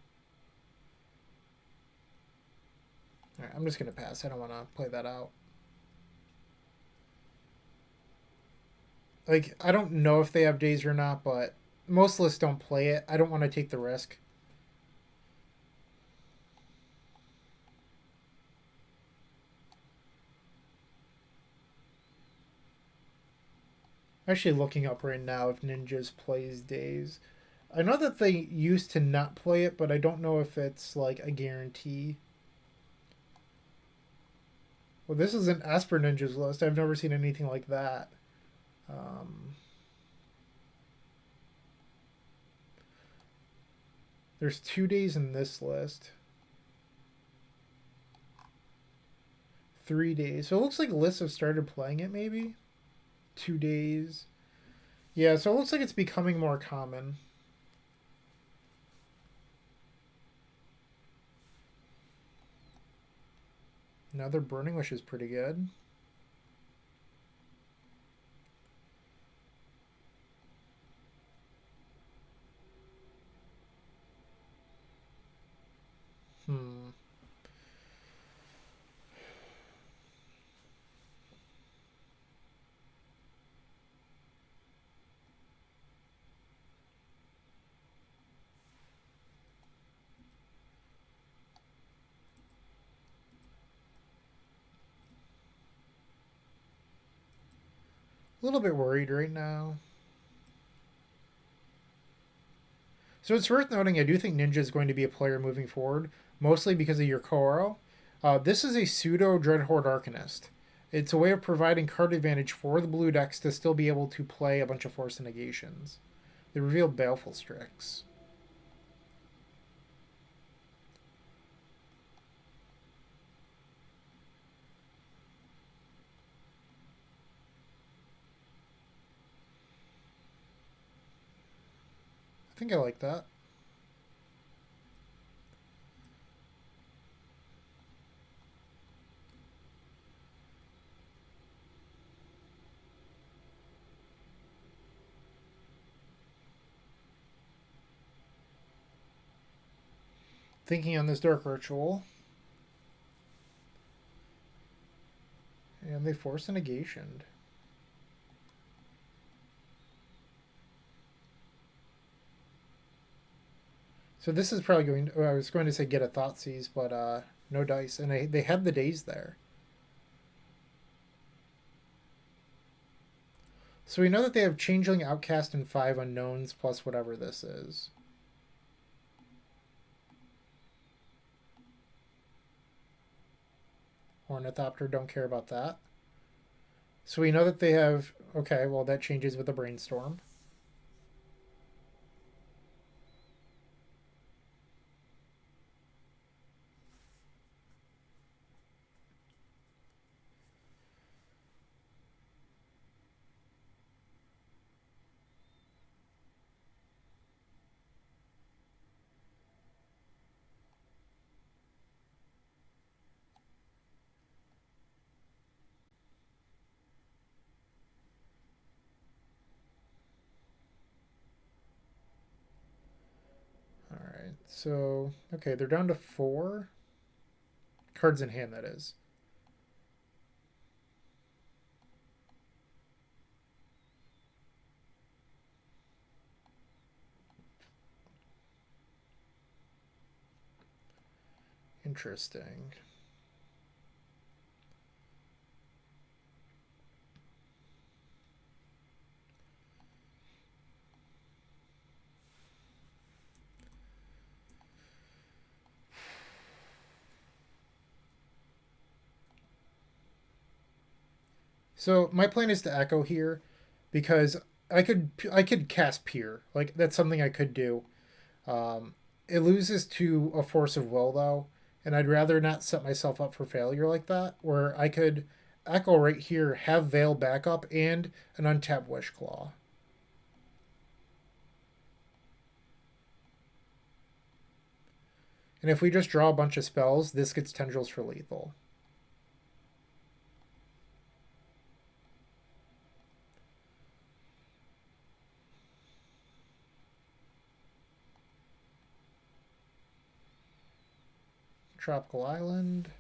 Alright, I'm just going to pass. I don't want to play that out. Like, I don't know if they have days or not, but most lists don't play it. I don't want to take the risk. I'm actually looking up right now if Ninjas plays days. I know that they used to not play it, but I don't know if it's like a guarantee. Well, this is an Esper Ninjas list. I've never seen anything like that. There's 2 days in this list. 3 days. So it looks like lists have started playing it, maybe? 2 days. Yeah, so it looks like it's becoming more common. Another Burning Wish is pretty good. A little bit worried right now. So it's worth noting, I do think Ninja is going to be a player moving forward, mostly because of your Koro. This is a pseudo Dreadhorde Arcanist. It's a way of providing card advantage for the blue decks to still be able to play a bunch of Force Negations. They revealed Baleful Strix. I think I like that. thinking on this Dark Ritual. And they force a negation. So this is probably going to, I was going to say get a Thoughtseize, but no dice. And they had the days there. So we know that they have Changeling, Outcast, and 5 unknowns plus whatever this is. Ornithopter, don't care about that. So we know that they have... Okay, well that changes with the Brainstorm. Alright, so... Okay, they're down to 4. Cards in hand, that is. Interesting. So my plan is to echo here because I could cast Peer. Like that's something I could do. It loses to a Force of Will though, and I'd rather not set myself up for failure like that. Where I could echo right here, have Veil backup, and an untapped Wish Claw. And if we just draw a bunch of spells, this gets Tendrils for lethal. Tropical Island.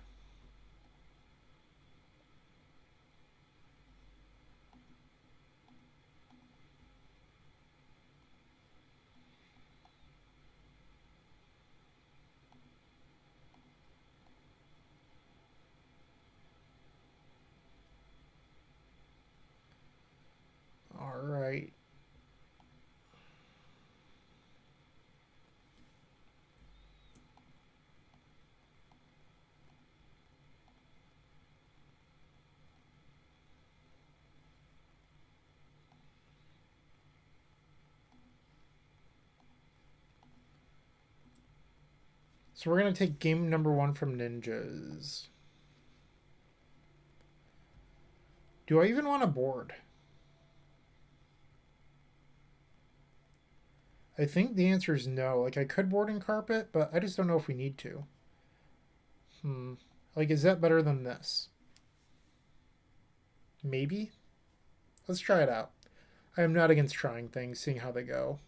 All right. So we're going to take game number 1 from Ninjas. Do I even want a board? I think the answer is no. Like, I could board and carpet, but I just don't know if we need to. Like, is that better than this? Maybe? Let's try it out. I am not against trying things, seeing how they go.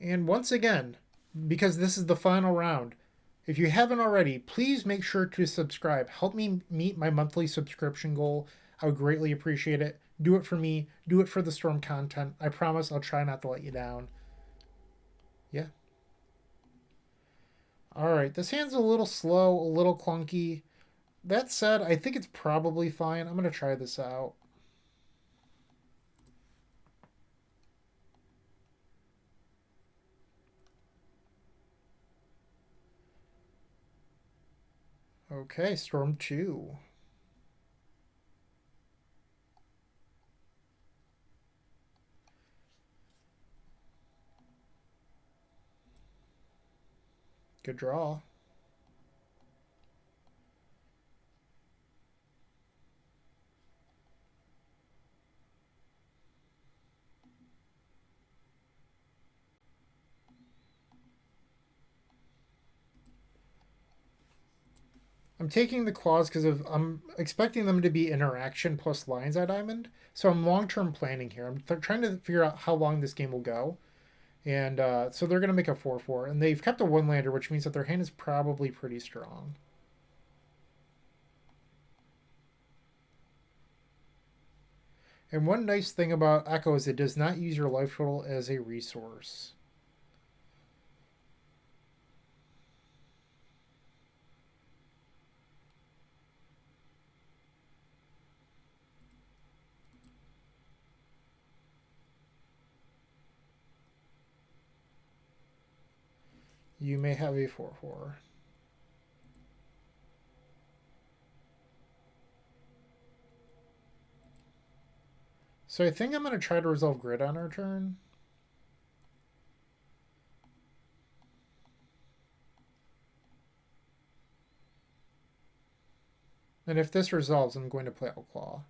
And once again, because this is the final round, if you haven't already, please make sure to subscribe. Help me meet my monthly subscription goal. I would greatly appreciate it. Do it for me. Do it for the Storm content. I promise I'll try not to let you down. Yeah. Alright, this hand's a little slow, a little clunky. That said, I think it's probably fine. I'm going to try this out. Okay, Storm 2. Good draw. I'm taking the claws because I'm expecting them to be interaction plus Lion's Eye Diamond. So I'm long-term planning here. I'm trying to figure out how long this game will go. And so they're going to make a 4/4. And they've kept a 1-lander, which means that their hand is probably pretty strong. And one nice thing about Echo is it does not use your life total as a resource. You may have a 4/4. So I think I'm going to try to resolve Grid on our turn. And if this resolves, I'm going to play Outclaw.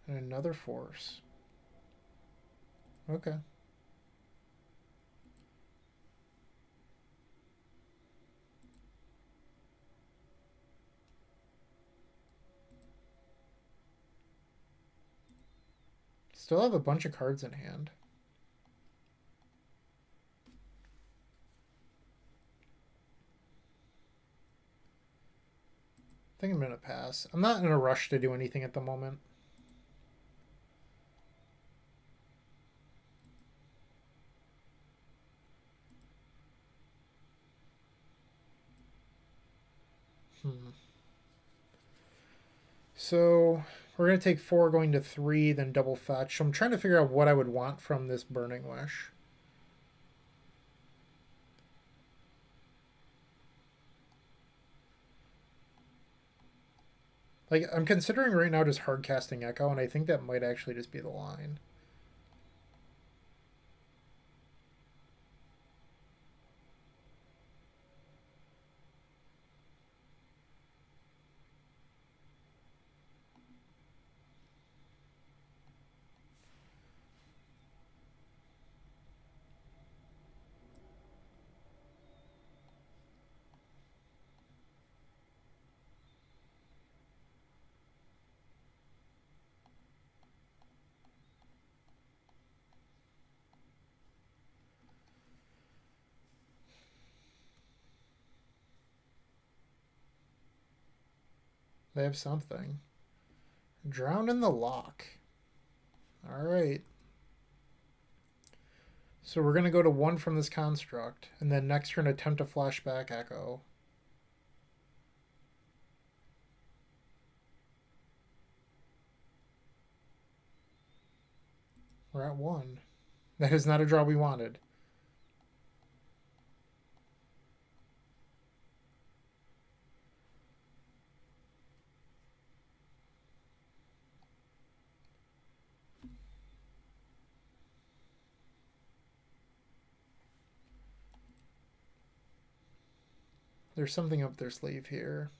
And another force. Okay. Still have a bunch of cards in hand. I think I'm going to pass. I'm not in a rush to do anything at the moment. So we're going to take 4 going to 3, then double fetch. So I'm trying to figure out what I would want from this Burning Wish. Like, I'm considering right now just hard casting Echo, and I think that might actually just be the line. They have something. Drown in the Lock. Alright. So we're going to go to 1 from this construct, and then next turn attempt to flashback Echo. We're at 1. That is not a draw we wanted. There's something up their sleeve here.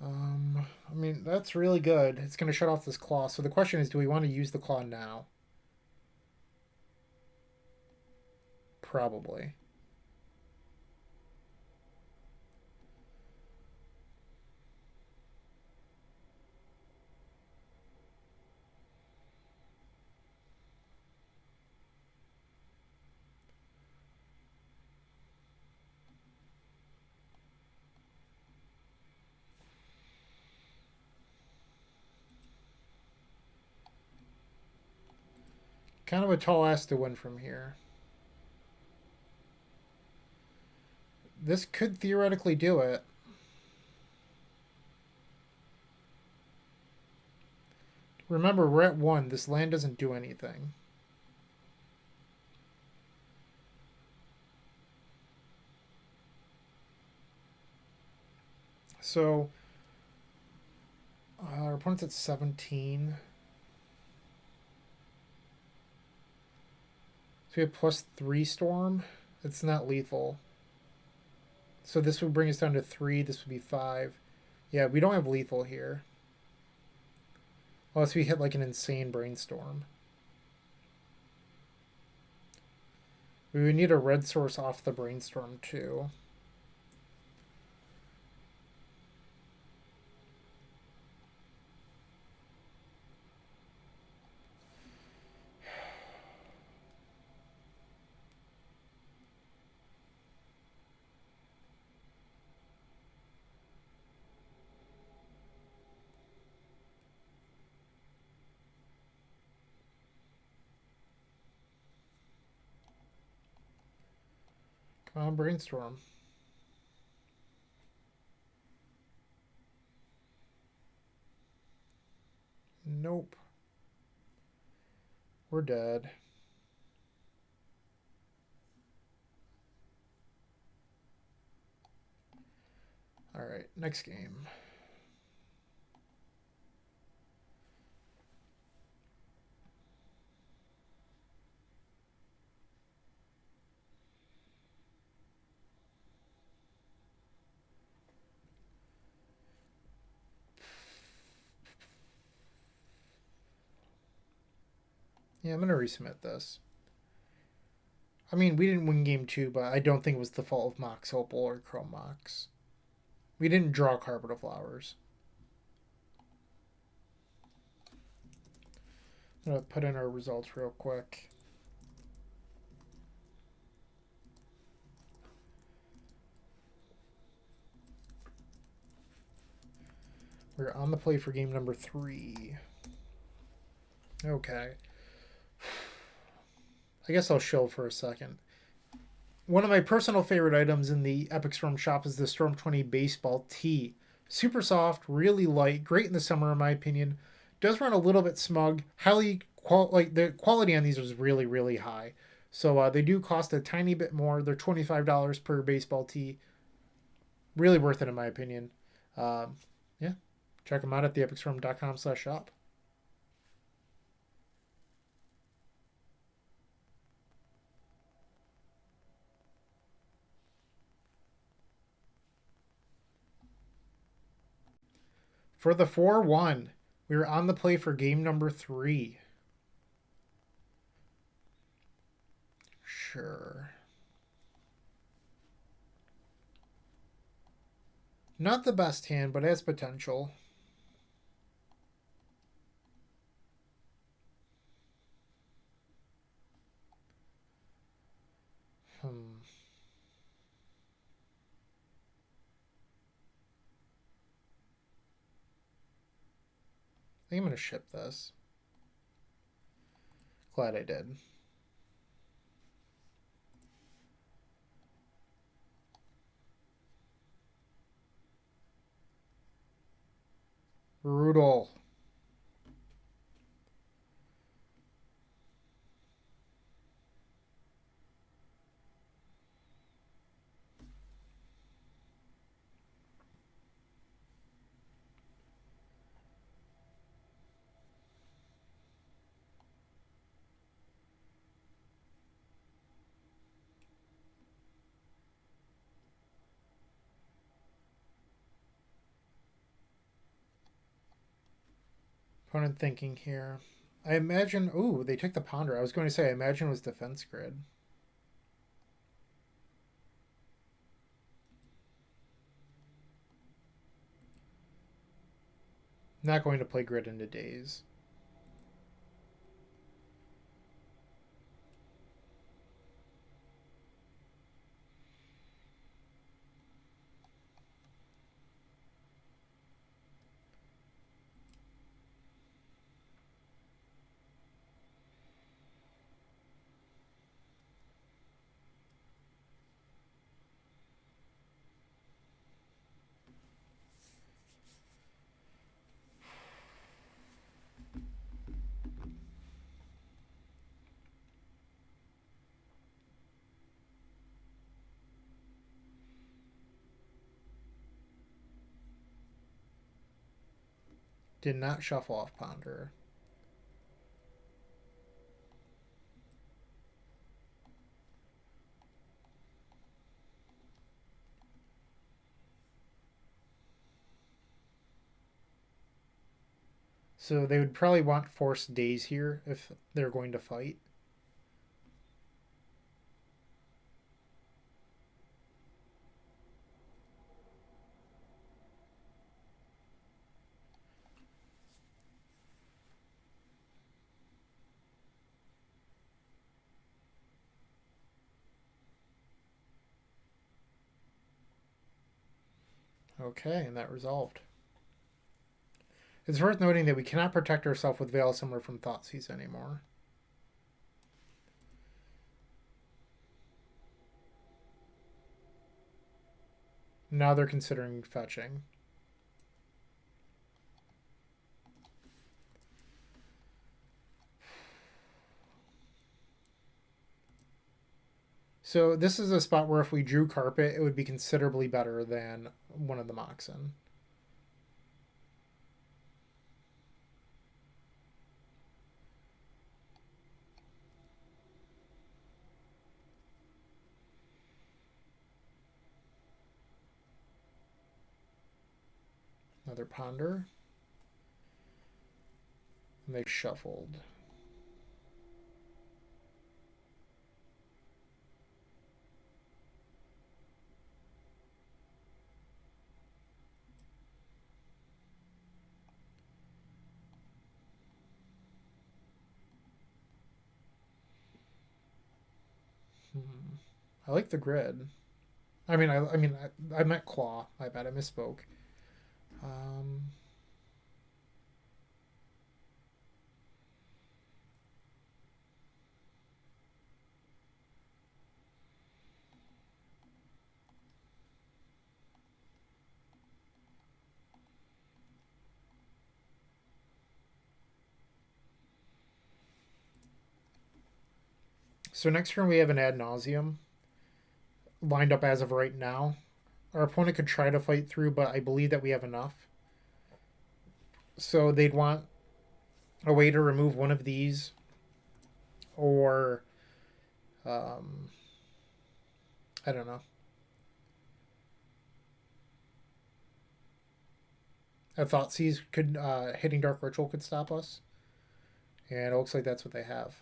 I mean, that's really good. It's going to shut off this claw. So the question is, do we want to use the claw now? Probably. Kind of a tall ask to win from here. This could theoretically do it. Remember, we're at 1. This land doesn't do anything. So, our opponent's at 17. So we have +3 Storm. It's not lethal. So this would bring us down to 3. This would be 5. Yeah, we don't have lethal here. Unless we hit like an insane Brainstorm. We would need a red source off the brainstorm too. Come on, brainstorm. Nope. We're dead. Alright, next game. Yeah, I'm going to resubmit this. I mean, we didn't win game 2, but I don't think it was the fault of Mox Opal or Chrome Mox. We didn't draw Carpet of Flowers. I'm going to put in our results real quick. We're on the play for game number 3. Okay. I guess I'll chill for a second. One of my personal favorite items in the Epic Storm shop is the Storm 20 baseball tee. Super soft, really light, great in the summer in my opinion. Does run a little bit smug. The quality on these is really, really high. So they do cost a tiny bit more. They're $25 per baseball tee. Really worth it in my opinion. Yeah, check them out at theepicstorm.com/shop. For the 4-1, we were on the play for game number 3. Sure. Not the best hand, but has potential. I think I'm going to ship this. Glad I did. Brutal. Opponent thinking here. I imagine... Ooh, they took the Ponder. I was going to say, I imagine it was Defense Grid. Not going to play Grid into Daze. Did not shuffle off Ponder. So they would probably want Force Daze here if they're going to fight. Okay, and that resolved. It's worth noting that we cannot protect ourselves with Veil Summoner from Thoughtseize anymore. Now they're considering fetching. So this is a spot where if we drew Carpet, it would be considerably better than one of the Moxen. Another Ponder. And they shuffled. I like the grid. I meant Claw. My bad, I misspoke. So next turn we have an Ad Nauseam lined up as of right now. Our opponent could try to fight through, but I believe that we have enough. So they'd want a way to remove one of these, or I don't know. I thought Thoughtseize could hitting Dark Ritual could stop us, and it looks like that's what they have.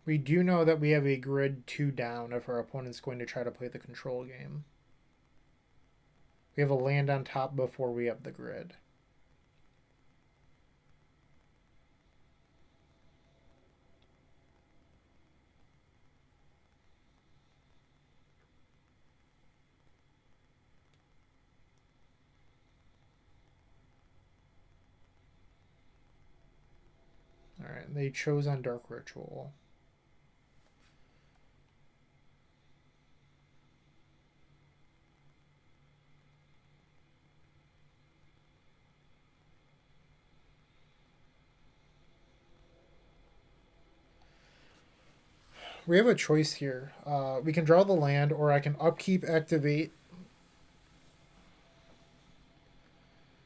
We do know that we have a grid 2 down if our opponent's going to try to play the control game. We have a land on top before we have the grid. Alright, they chose on Dark Ritual. We have a choice here. We can draw the land, or I can upkeep activate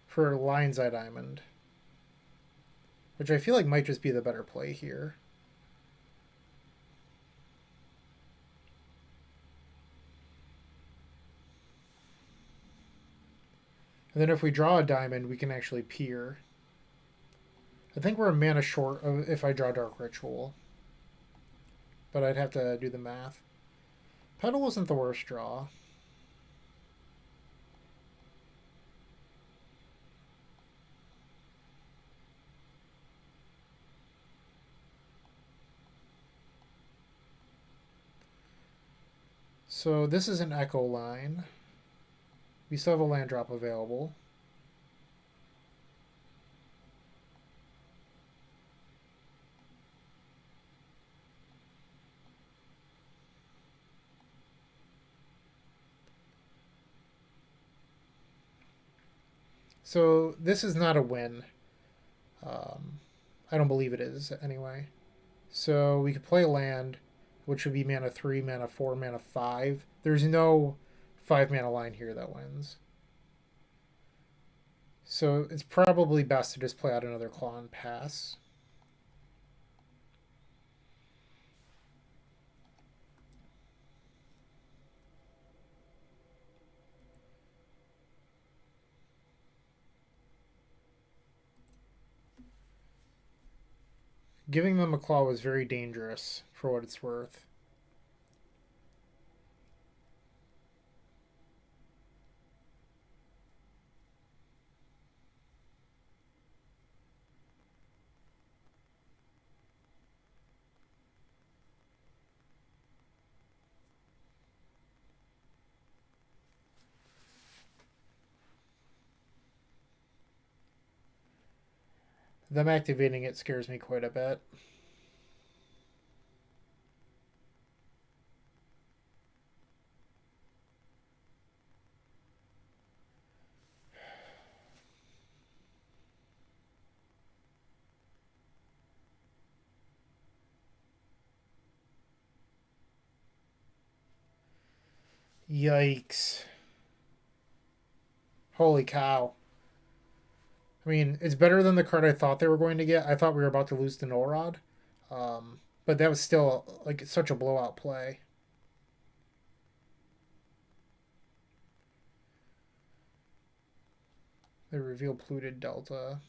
for Lion's Eye Diamond, which I feel like might just be the better play here. And then if we draw a diamond, we can actually peer. I think we're a mana short if I draw Dark Ritual, but I'd have to do the math. Petal wasn't the worst draw. So this is an Echo line. We still have a land drop available. So this is not a win. I don't believe it is anyway. So we could play land, which would be mana 3, mana 4, mana 5. There's no 5 mana line here that wins. So it's probably best to just play out another Claw and pass. Giving them a claw was very dangerous for what it's worth. Them activating it scares me quite a bit. Yikes. Holy cow. I mean, it's better than the card I thought they were going to get. I thought we were about to lose to Norod. But that was still like such a blowout play. They reveal polluted Delta.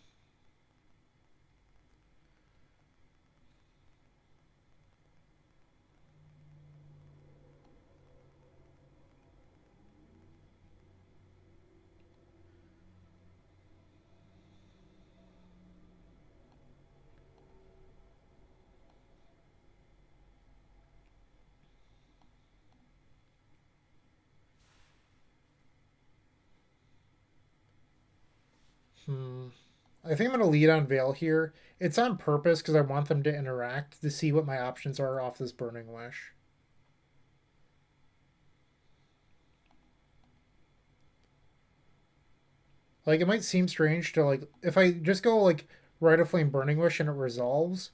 I think I'm going to lead on Veil here. It's on purpose because I want them to interact to see what my options are off this Burning Wish. Like, it might seem strange to, like, if I just go, like, Rite of Flame Burning Wish and it resolves,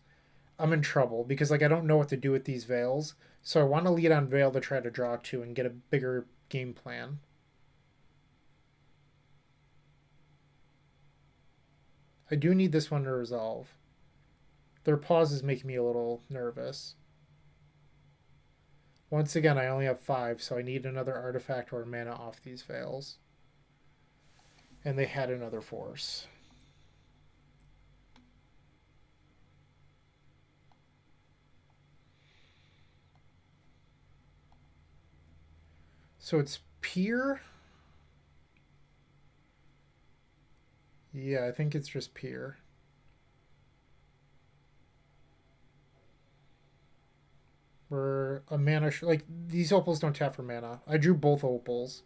I'm in trouble because, like, I don't know what to do with these Veils. So I want to lead on Veil to try to draw two and get a bigger game plan. I do need this one to resolve. Their pauses make me a little nervous. Once again, I only have 5, so I need another artifact or mana off these Veils. And they had another force. So it's Pier? Yeah, I think it's just Pier. We're a mana... like, these opals don't tap for mana. I drew both opals.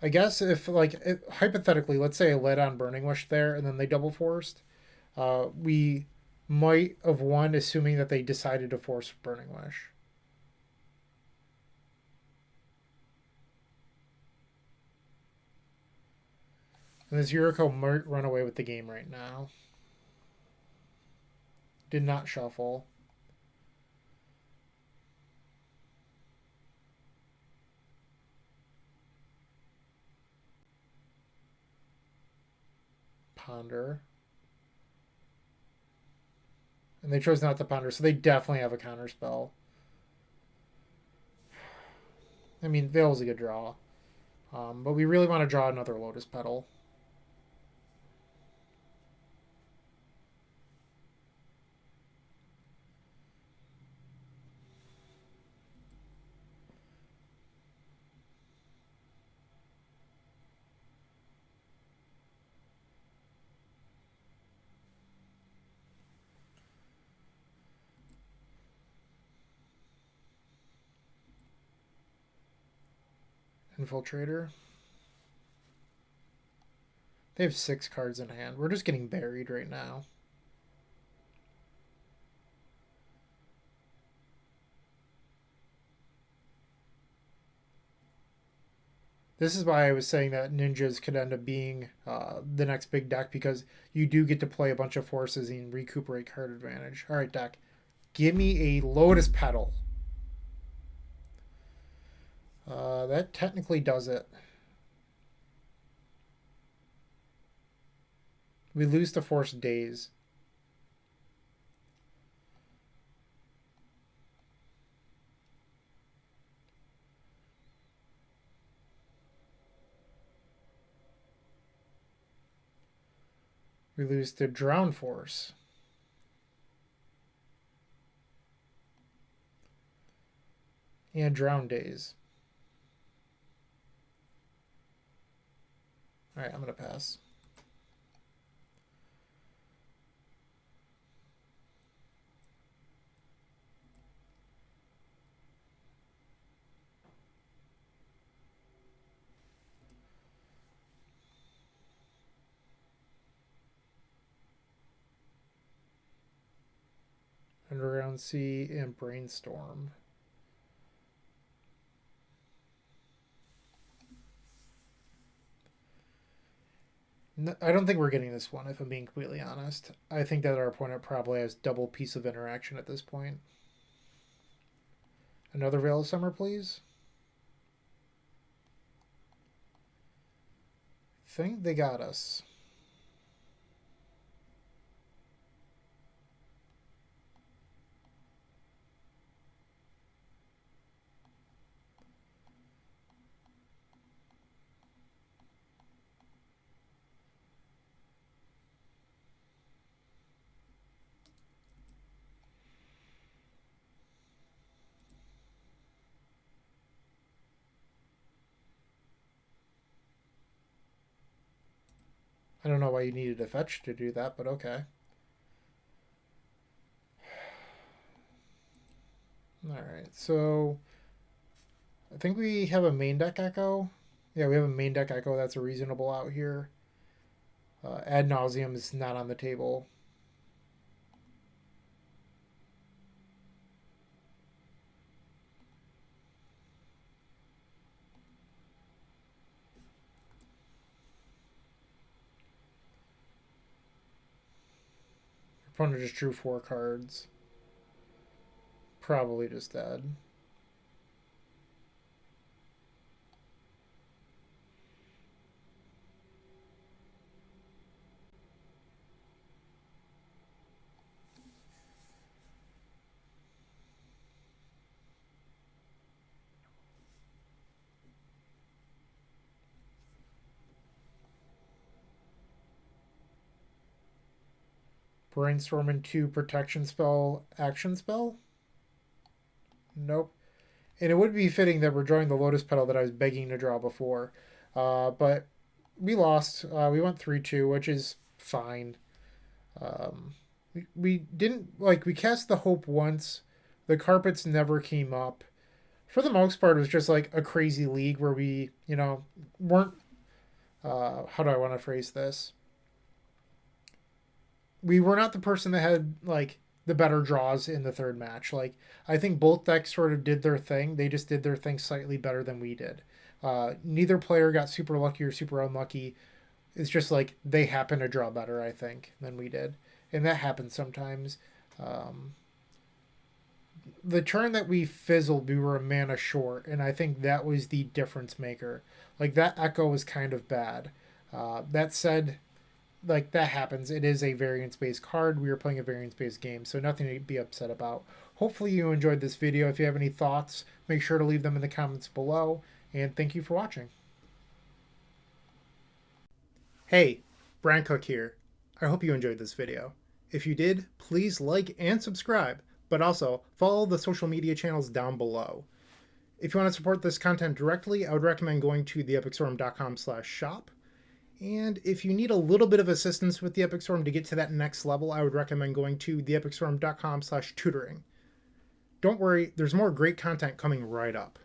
I guess if, like, hypothetically, let's say I led on Burning Wish there and then they double forced, we might have won assuming that they decided to force Burning Wish. And this Yuriko might run away with the game right now. Did not shuffle. Ponder. And they chose not to ponder, so they definitely have a counter spell. I mean, Veil's a good draw. But we really want to draw another Lotus Petal. Infiltrator. They have 6 cards in hand. We're just getting buried right now. This is why I was saying that ninjas could end up being the next big deck, because you do get to play a bunch of forces and recuperate card advantage. All right, deck. Give me a Lotus Petal. That technically does it. We lose to Force Daze. We lose to Drown Force. And Drown Days. Alright, I'm going to pass. Underground Sea and Brainstorm. No, I don't think we're getting this one, if I'm being completely honest. I think that our opponent probably has double piece of interaction at this point. Another Veil of Summer, please. Think they got us. I don't know why you needed a fetch to do that, but okay. Alright, so I think we have a main deck echo. Yeah, we have a main deck echo. That's a reasonable out here. Ad nauseum is not on the table. Opponent just drew 4 cards. Probably just dead. Brainstorm and 2 protection spell, action spell? Nope. And it would be fitting that we're drawing the Lotus Petal that I was begging to draw before. But we lost. We went 3-2, which is fine. We didn't, like, we cast the Hope once. The carpets never came up. For the most part, it was just like a crazy league where we, weren't, how do I want to phrase this? We were not the person that had like the better draws in the third match. Like I think both decks sort of did their thing. They just did their thing slightly better than we did. Neither player got super lucky or super unlucky. It's just like they happened to draw better, I think, than we did, and that happens sometimes. The turn that we fizzled, we were a mana short, and I think that was the difference maker. Like that echo was kind of bad. That said, like that happens. It is a variance-based card. We are playing a variance-based game, so nothing to be upset about. Hopefully you enjoyed this video. If you have any thoughts, make sure to leave them in the comments below, and thank you for watching. Hey, Bryant Cook here. I hope you enjoyed this video. If you did, please like and subscribe, but also follow the social media channels down below. If you want to support this content directly, I would recommend going to theepicstorm.com/shop. And if you need a little bit of assistance with the Epic Storm to get to that next level, I would recommend going to theepicstorm.com/tutoring. Don't worry, there's more great content coming right up.